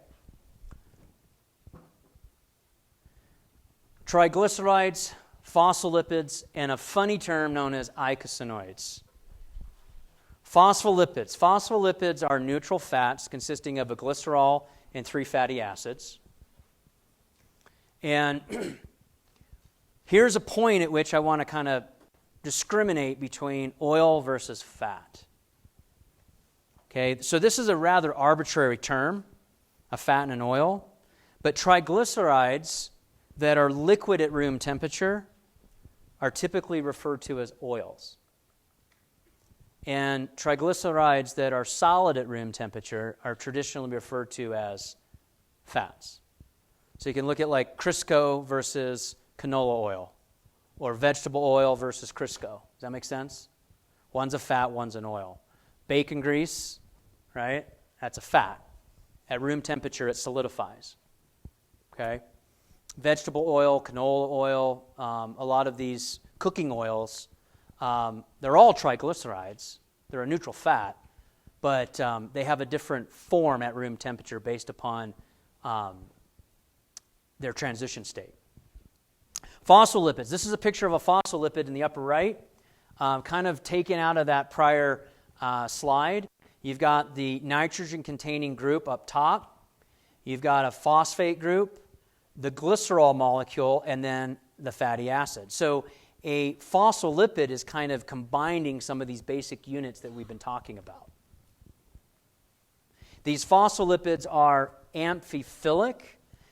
Triglycerides, phospholipids, and a funny term known as eicosanoids. Phospholipids. Phospholipids are neutral fats consisting of a glycerol and 3 fatty acids. And here's a point at which I want to kind of discriminate between oil versus fat. Okay, so this is a rather arbitrary term, a fat and an oil, but triglycerides that are liquid at room temperature are typically referred to as oils. And triglycerides that are solid at room temperature are traditionally referred to as fats. So you can look at like Crisco versus canola oil, or vegetable oil versus Crisco. Does that make sense? One's a fat, one's an oil. Bacon grease, right? That's a fat. At room temperature, it solidifies. Okay? Vegetable oil, canola oil, a lot of these cooking oils, they're all triglycerides. They're a neutral fat, but they have a different form at room temperature based upon their transition state. Phospholipids. This is a picture of a phospholipid in the upper right, kind of taken out of that prior slide. You've got the nitrogen-containing group up top. You've got a phosphate group, the glycerol molecule, and then the fatty acid. So a phospholipid is kind of combining some of these basic units that we've been talking about. These phospholipids are amphiphilic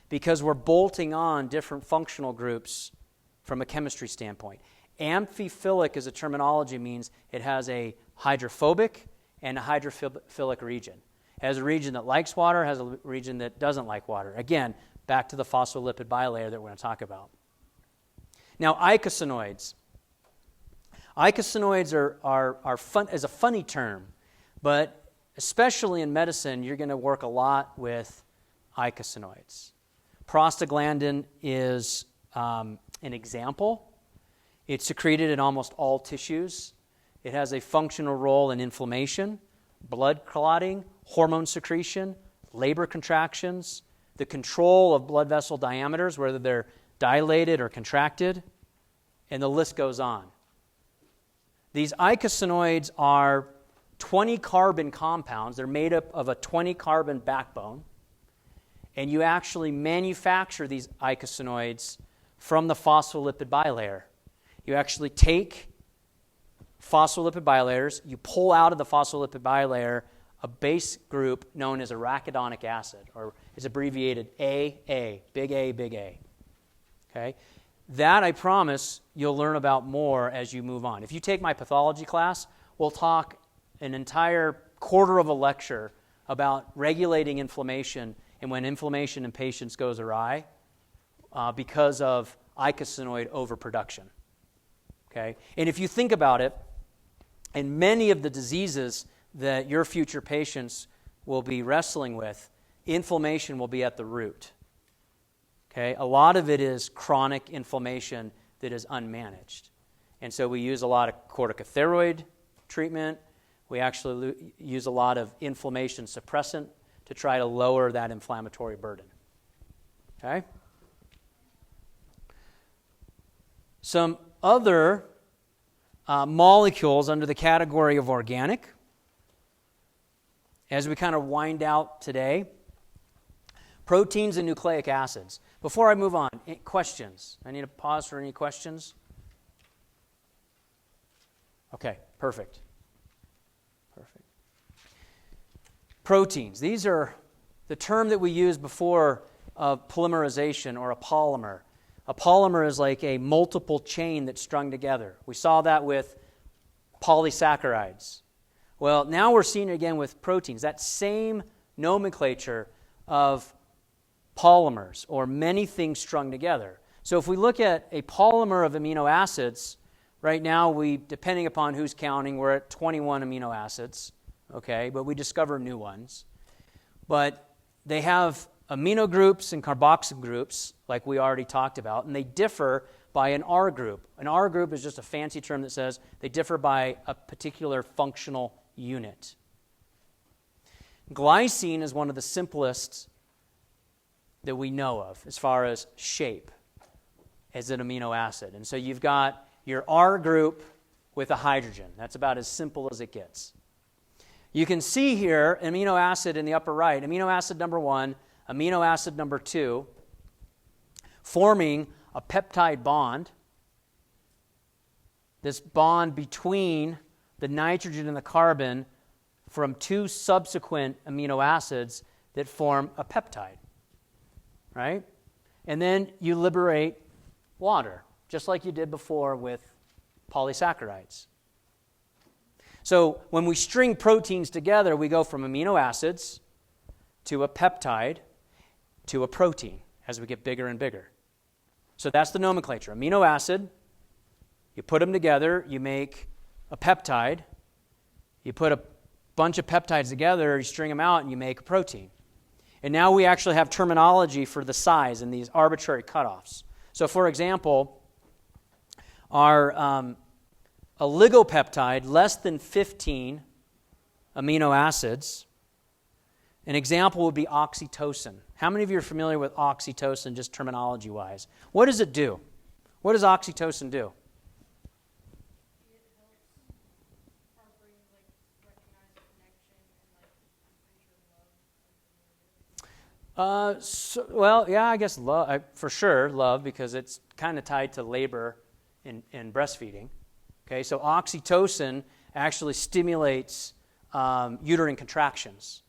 because we're bolting on different functional groups from a chemistry standpoint. Amphiphilic as a terminology means it has a hydrophobic and a hydrophilic region. It has a region that likes water, has a region that doesn't like water. Again, back to the phospholipid bilayer that we're going to talk about. Now, eicosanoids. Eicosanoids are fun, is a funny term, but especially in medicine, you're going to work a lot with eicosanoids. Prostaglandin is an example. It's secreted in almost all tissues. It has a functional role in inflammation, blood clotting, hormone secretion, labor contractions, the control of blood vessel diameters, whether they're dilated or contracted, and the list goes on. These eicosanoids are 20 carbon compounds. They're made up of a 20 carbon backbone. And you actually manufacture these eicosanoids from the phospholipid bilayer. You actually take phospholipid bilayers, you pull out of the phospholipid bilayer a base group known as arachidonic acid, or it's abbreviated AA, big A, big A. Okay? That, I promise, you'll learn about more as you move on. If you take my pathology class, we'll talk an entire quarter of a lecture about regulating inflammation and when inflammation in patients goes awry because of eicosanoid overproduction. Okay? And if you think about it, in many of the diseases that your future patients will be wrestling with, inflammation will be at the root. Okay? A lot of it is chronic inflammation that is unmanaged. And so we use a lot of corticosteroid treatment. We actually use a lot of inflammation suppressant to try to lower that inflammatory burden. Okay? Some other molecules under the category of organic, as we kind of wind out today, proteins and nucleic acids. Before I move on, questions? I need to pause for any questions. Okay, perfect. Proteins. These are the term that we used before of polymerization or a polymer. A polymer is like a multiple chain that's strung together. We saw that with polysaccharides. Well, now we're seeing it again with proteins. That same nomenclature of polymers, or many things strung together. So if we look at a polymer of amino acids, right now depending upon who's counting, we're at 21 amino acids. Okay, but we discover new ones. But they have amino groups and carboxyl groups, like we already talked about, and they differ by an R group. An R group is just a fancy term that says they differ by a particular functional unit. Glycine is one of the simplest that we know of as far as shape as an amino acid. And so you've got your R group with a hydrogen. That's about as simple as it gets. You can see here amino acid in the upper right, amino acid number 1, amino acid number 2, forming a peptide bond. This bond between the nitrogen and the carbon from 2 subsequent amino acids that form a peptide, right? And then you liberate water, just like you did before with polysaccharides. So when we string proteins together, we go from amino acids to a peptide to a protein as we get bigger and bigger. So that's the nomenclature. Amino acid, you put them together, you make a peptide. You put a bunch of peptides together, you string them out, and you make a protein. And now we actually have terminology for the size and these arbitrary cutoffs. So for example, our oligopeptide, less than 15 amino acids. An example would be oxytocin. How many of you are familiar with oxytocin, just terminology-wise? What does it do? What does oxytocin do? It helps our brain recognize a connection and I'm pretty sure love. I guess love, for sure, love, because it's kind of tied to labor and breastfeeding. Okay, so oxytocin actually stimulates uterine contractions.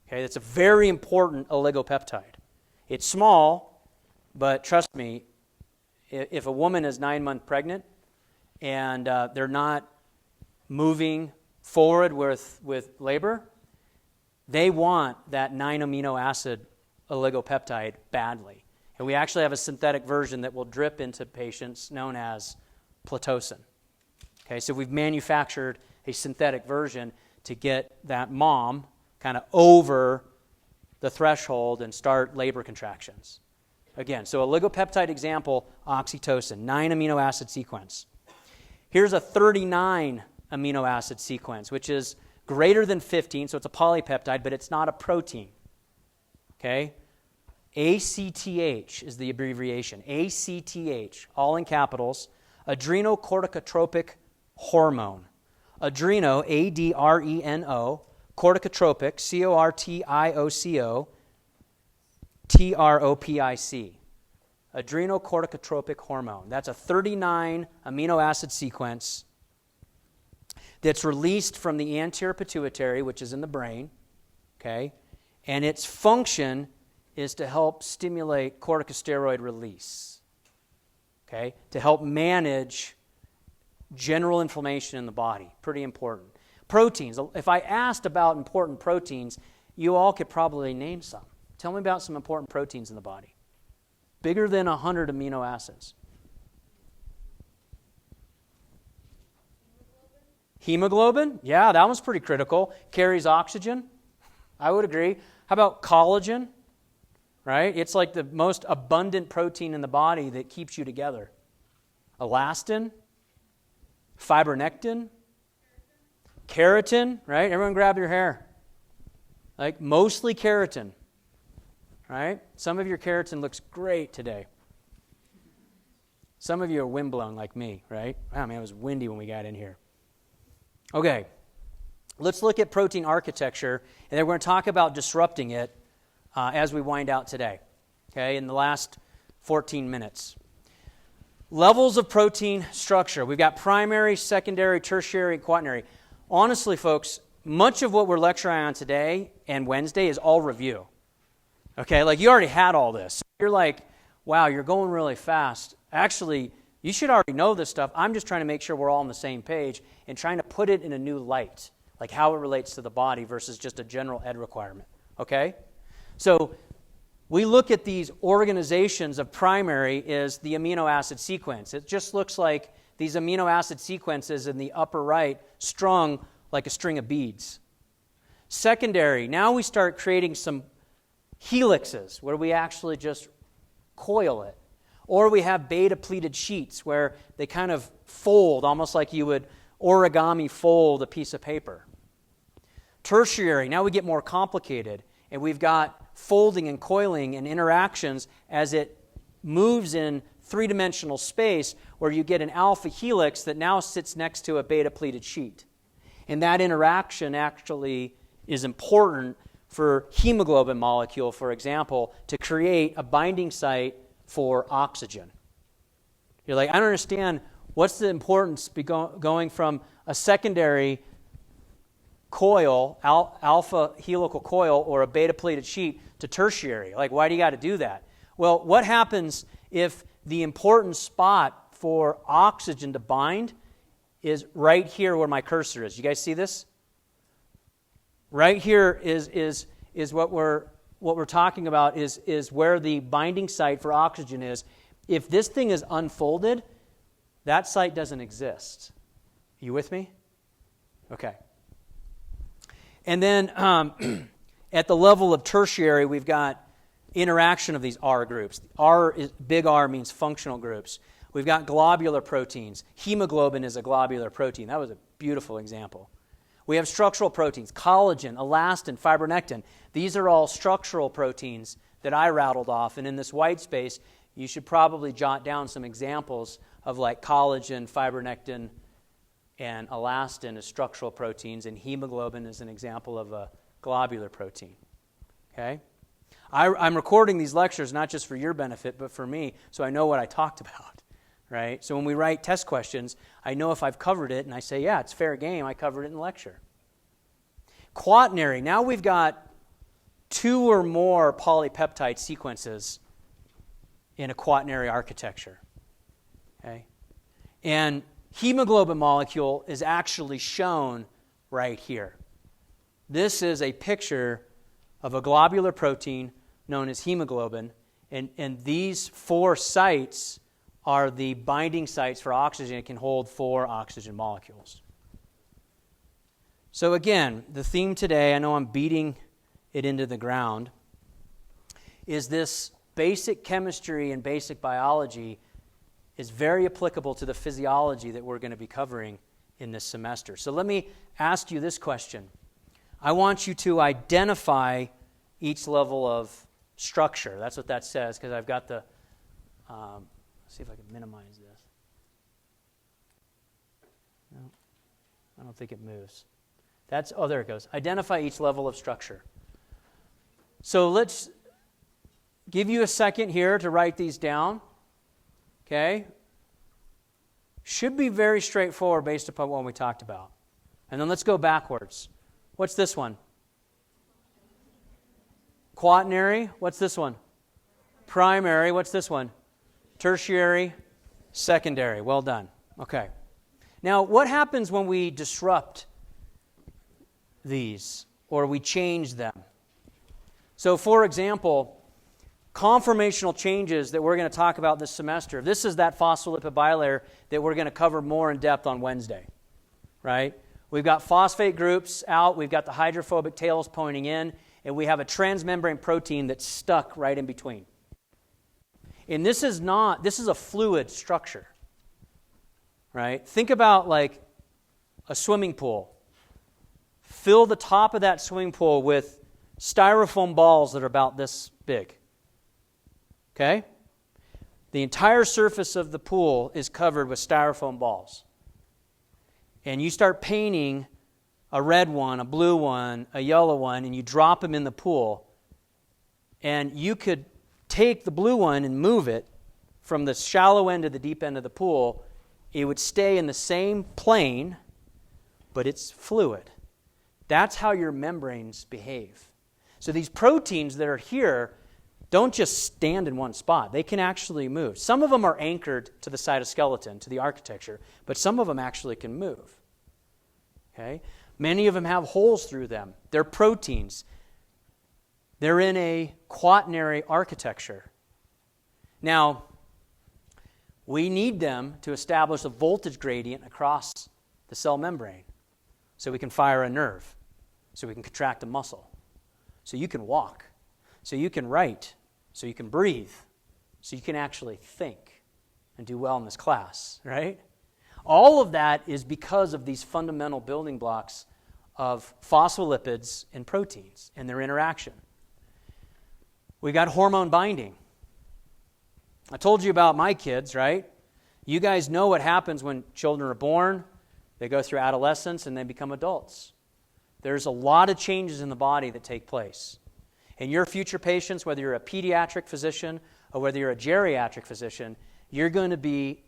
Okay, that's a very important oligopeptide. It's small, but trust me, if a woman is 9 months pregnant and they're not moving forward with labor, they want that 9 amino acid oligopeptide badly. And we actually have a synthetic version that will drip into patients known as Pitocin. Okay, so we've manufactured a synthetic version to get that mom kind of over the threshold and start labor contractions. Again, so oligopeptide example, oxytocin, 9 amino acid sequence. Here's a 39 amino acid sequence, which is greater than 15, so it's a polypeptide, but it's not a protein. Okay? ACTH is the abbreviation. ACTH, all in capitals, adrenocorticotropic hormone. Adreno, A-D-R-E-N-O, corticotropic, C-O-R-T-I-O-C-O, T-R-O-P-I-C. Adrenocorticotropic hormone. That's a 39 amino acid sequence that's released from the anterior pituitary, which is in the brain, okay? And its function is to help stimulate corticosteroid release, okay? To help manage general inflammation in the body. Pretty important. Proteins. If I asked about important proteins, you all could probably name some. Tell me about some important proteins in the body. Bigger than 100 amino acids. Hemoglobin? Yeah, that one's pretty critical. Carries oxygen. I would agree. How about collagen? Right? It's like the most abundant protein in the body that keeps you together. Elastin. Fibronectin. Keratin. Right? Everyone grab your hair. Like mostly keratin. Right? Some of your keratin looks great today. Some of you are windblown like me, right? Wow, man, it was windy when we got in here. Okay, let's look at protein architecture, and then we're going to talk about disrupting it as we wind out today, okay, in the last 14 minutes. Levels of protein structure. We've got primary, secondary, tertiary, and quaternary. Honestly, folks, much of what we're lecturing on today and Wednesday is all review. Okay, like you already had all this. You're like, wow, you're going really fast. Actually, you should already know this stuff. I'm just trying to make sure we're all on the same page and trying to put it in a new light, like how it relates to the body versus just a general ed requirement. Okay? So we look at these organizations of primary as the amino acid sequence. It just looks like these amino acid sequences in the upper right strung like a string of beads. Secondary, now we start creating some helixes where we actually just coil it. Or we have beta-pleated sheets where they kind of fold, almost like you would origami fold a piece of paper. Tertiary, now we get more complicated, and we've got folding and coiling and interactions as it moves in three-dimensional space where you get an alpha helix that now sits next to a beta-pleated sheet. And that interaction actually is important for hemoglobin molecule, for example, to create a binding site for oxygen. You're like, I don't understand what's the importance going from a secondary coil, alpha helical coil, or a beta-pleated sheet to tertiary. Like, why do you got to do that? Well, what happens if the important spot for oxygen to bind is right here where my cursor is? You guys see this? Right here is what we're talking about is where the binding site for oxygen is. If this thing is unfolded, that site doesn't exist. You with me? Okay. And then at the level of tertiary, we've got interaction of these R groups. Big R means functional groups. We've got globular proteins. Hemoglobin is a globular protein. That was a beautiful example. We have structural proteins, collagen, elastin, fibronectin. These are all structural proteins that I rattled off. And in this white space, you should probably jot down some examples of like collagen, fibronectin, and elastin as structural proteins. And hemoglobin is an example of a globular protein. Okay? I'm recording these lectures not just for your benefit, but for me, so I know what I talked about. Right? So when we write test questions, I know if I've covered it, and I say, yeah, it's fair game, I covered it in the lecture. Quaternary, now we've got 2 or more polypeptide sequences in a quaternary architecture. Okay? And hemoglobin molecule is actually shown right here. This is a picture of a globular protein known as hemoglobin, and these 4 sites are the binding sites for oxygen. It can hold 4 oxygen molecules. So again, the theme today, I know I'm beating it into the ground, is this basic chemistry and basic biology is very applicable to the physiology that we're going to be covering in this semester. So let me ask you this question. I want you to identify each level of structure. That's what that says, because I've got the... see if I can minimize this. No. I don't think it moves. There it goes. Identify each level of structure. So let's give you a second here to write these down. Okay? Should be very straightforward based upon what we talked about. And then let's go backwards. What's this one? Quaternary. What's this one? Primary. What's this one? Tertiary. Secondary. Well done. Okay. Now, what happens when we disrupt these or we change them? So, for example, conformational changes that we're going to talk about this semester. This is that phospholipid bilayer that we're going to cover more in depth on Wednesday, right? We've got phosphate groups out, we've got the hydrophobic tails pointing in, and we have a transmembrane protein that's stuck right in between. And this is a fluid structure, right? Think about like a swimming pool. Fill the top of that swimming pool with styrofoam balls that are about this big. Okay? The entire surface of the pool is covered with styrofoam balls. And you start painting a red one, a blue one, a yellow one, and you drop them in the pool. And you could take the blue one and move it from the shallow end to the deep end of the pool. It would stay in the same plane, but it's fluid. That's how your membranes behave. So these proteins that are here don't just stand in one spot. They can actually move. Some of them are anchored to the cytoskeleton, to the architecture, but some of them actually can move. Okay? Many of them have holes through them. They're proteins. They're in a quaternary architecture. Now, we need them to establish a voltage gradient across the cell membrane so we can fire a nerve, so we can contract a muscle, so you can walk, so you can write, so you can breathe, so you can actually think and do well in this class, right? All of that is because of these fundamental building blocks of phospholipids and proteins and their interaction. We got hormone binding. I told you about my kids, right? You guys know what happens when children are born. They go through adolescence and they become adults. There's a lot of changes in the body that take place. And your future patients, whether you're a pediatric physician or whether you're a geriatric physician, you're going to be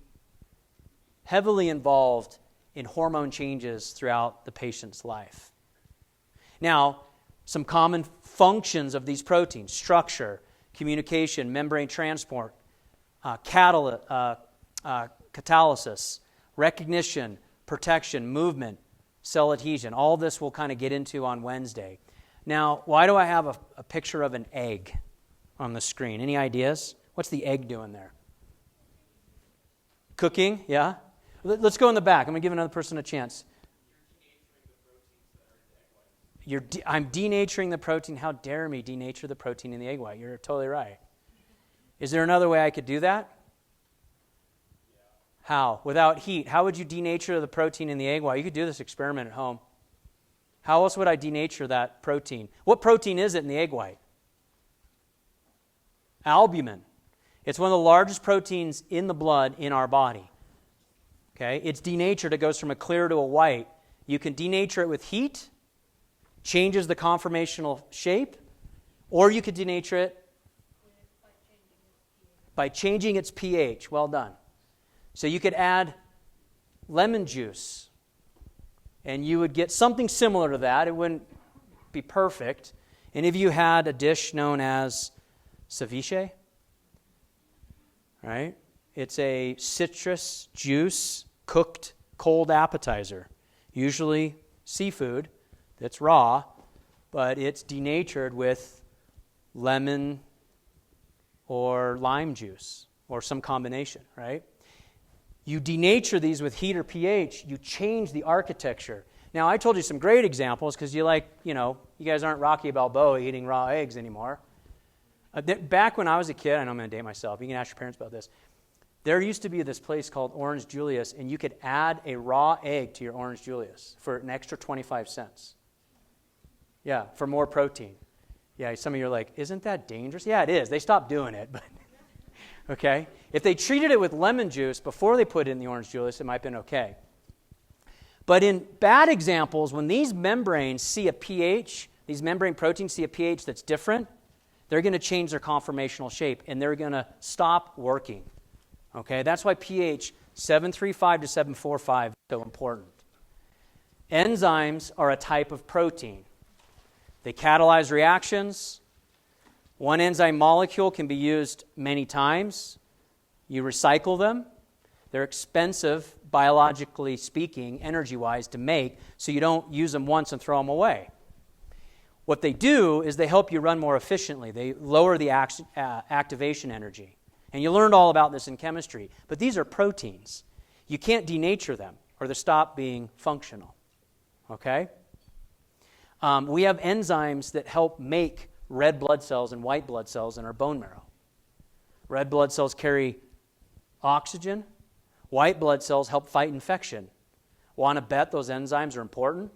heavily involved in hormone changes throughout the patient's life. Now, some common functions of these proteins: structure, communication, membrane transport, catalysis, recognition, protection, movement, cell adhesion. All this we'll kind of get into on Wednesday. Now, why do I have a picture of an egg on the screen? Any ideas? What's the egg doing there? Cooking, yeah? Let's go in the back. I'm going to give another person a chance. I'm denaturing the protein. How dare me denature the protein in the egg white? You're totally right. Is there another way I could do that? How? Without heat. How would you denature the protein in the egg white? You could do this experiment at home. How else would I denature that protein? What protein is it in the egg white? Albumin. It's one of the largest proteins in the blood in our body. Okay? It's denatured. It goes from a clear to a white. You can denature it with heat, changes the conformational shape, or you could denature it by changing its pH. Well done. So you could add lemon juice, and you would get something similar to that. It wouldn't be perfect. Any of you had a dish known as ceviche? Right? It's a citrus juice cooked cold appetizer, usually seafood that's raw, but it's denatured with lemon or lime juice or some combination, right? You denature these with heat or pH, you change the architecture. Now, I told you some great examples because you guys aren't Rocky Balboa eating raw eggs anymore. Back when I was a kid, I know I'm going to date myself, you can ask your parents about this, there used to be this place called Orange Julius, and you could add a raw egg to your Orange Julius for an extra 25 cents. Yeah, for more protein. Yeah, some of you are like, isn't that dangerous? Yeah, it is. They stopped doing it, but okay. If they treated it with lemon juice before they put it in the Orange Julius, it might have been okay. But in bad examples, when these membranes see a pH, these membrane proteins see a pH that's different, they're going to change their conformational shape, and they're going to stop working. Okay, that's why pH 735 to 745 is so important. Enzymes are a type of protein. They catalyze reactions. One enzyme molecule can be used many times. You recycle them. They're expensive, biologically speaking, energy-wise, to make, so you don't use them once and throw them away. What they do is they help you run more efficiently. They lower the activation energy. And you learned all about this in chemistry. But these are proteins. You can't denature them or they stop being functional. Okay? We have enzymes that help make red blood cells and white blood cells in our bone marrow. Red blood cells carry oxygen. White blood cells help fight infection. Want to bet those enzymes are important?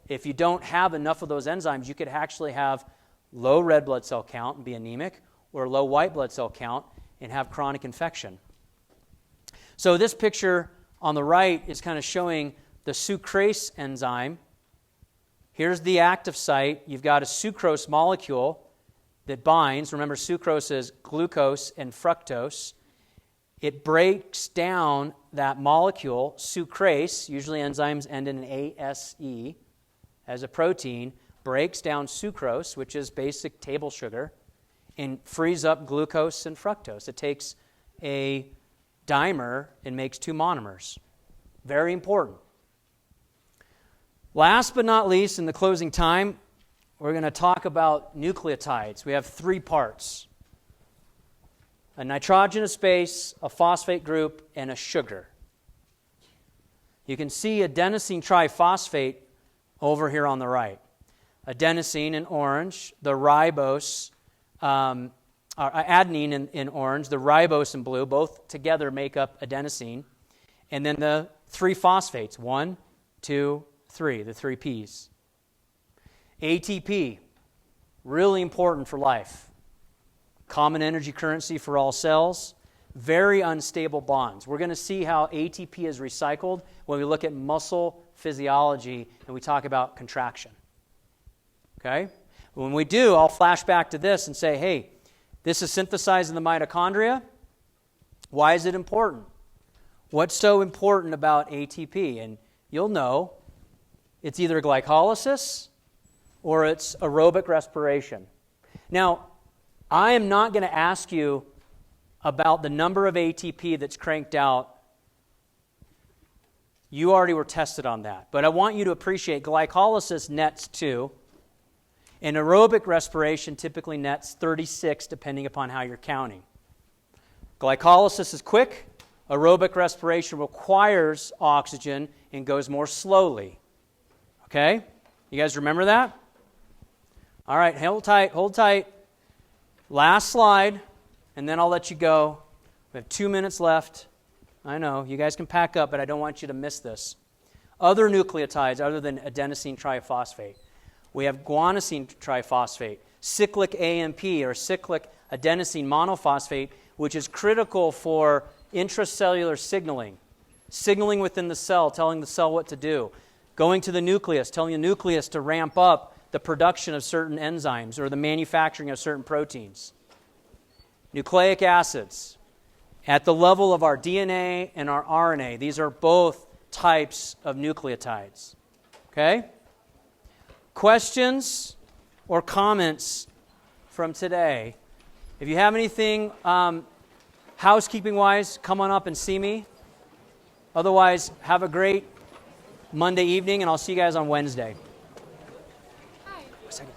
If you don't have enough of those enzymes, you could actually have low red blood cell count and be anemic, or low white blood cell count and have chronic infection. So this picture on the right is kind of showing the sucrase enzyme. Here's the active site. You've got a sucrose molecule that binds. Remember, sucrose is glucose and fructose. It breaks down that molecule, sucrase, usually enzymes end in an ASE, as a protein, breaks down sucrose, which is basic table sugar, and frees up glucose and fructose. It takes a dimer and makes two monomers. Very important. Last but not least, in the closing time, we're going to talk about nucleotides. We have three parts: a nitrogenous base, a phosphate group, and a sugar. You can see adenosine triphosphate over here on the right. Adenosine in orange, the ribose, adenine in orange, the ribose in blue, both together make up adenosine. And then the three phosphates, 1, 2, 3, the three Ps. ATP, really important for life. Common energy currency for all cells. Very unstable bonds. We're going to see how ATP is recycled when we look at muscle physiology and we talk about contraction. Okay? When we do, I'll flash back to this and say, hey, this is synthesized in the mitochondria. Why is it important? What's so important about ATP? And you'll know it's either glycolysis or it's aerobic respiration. Now, I am not going to ask you about the number of ATP that's cranked out. You already were tested on that. But I want you to appreciate glycolysis nets 2, and aerobic respiration typically nets 36, depending upon how you're counting. Glycolysis is quick. Aerobic respiration requires oxygen and goes more slowly. Okay? You guys remember that? All right, hold tight, hold tight. Last slide, and then I'll let you go. We have 2 minutes left. I know, you guys can pack up, but I don't want you to miss this. Other nucleotides other than adenosine triphosphate. We have guanosine triphosphate, cyclic AMP or cyclic adenosine monophosphate, which is critical for intracellular signaling within the cell, telling the cell what to do. Going to the nucleus, telling the nucleus to ramp up the production of certain enzymes or the manufacturing of certain proteins. Nucleic acids, at the level of our DNA and our RNA, these are both types of nucleotides. Okay? Questions or comments from today? If you have anything housekeeping-wise, come on up and see me. Otherwise, have a great Monday evening, and I'll see you guys on Wednesday. Hi. A second.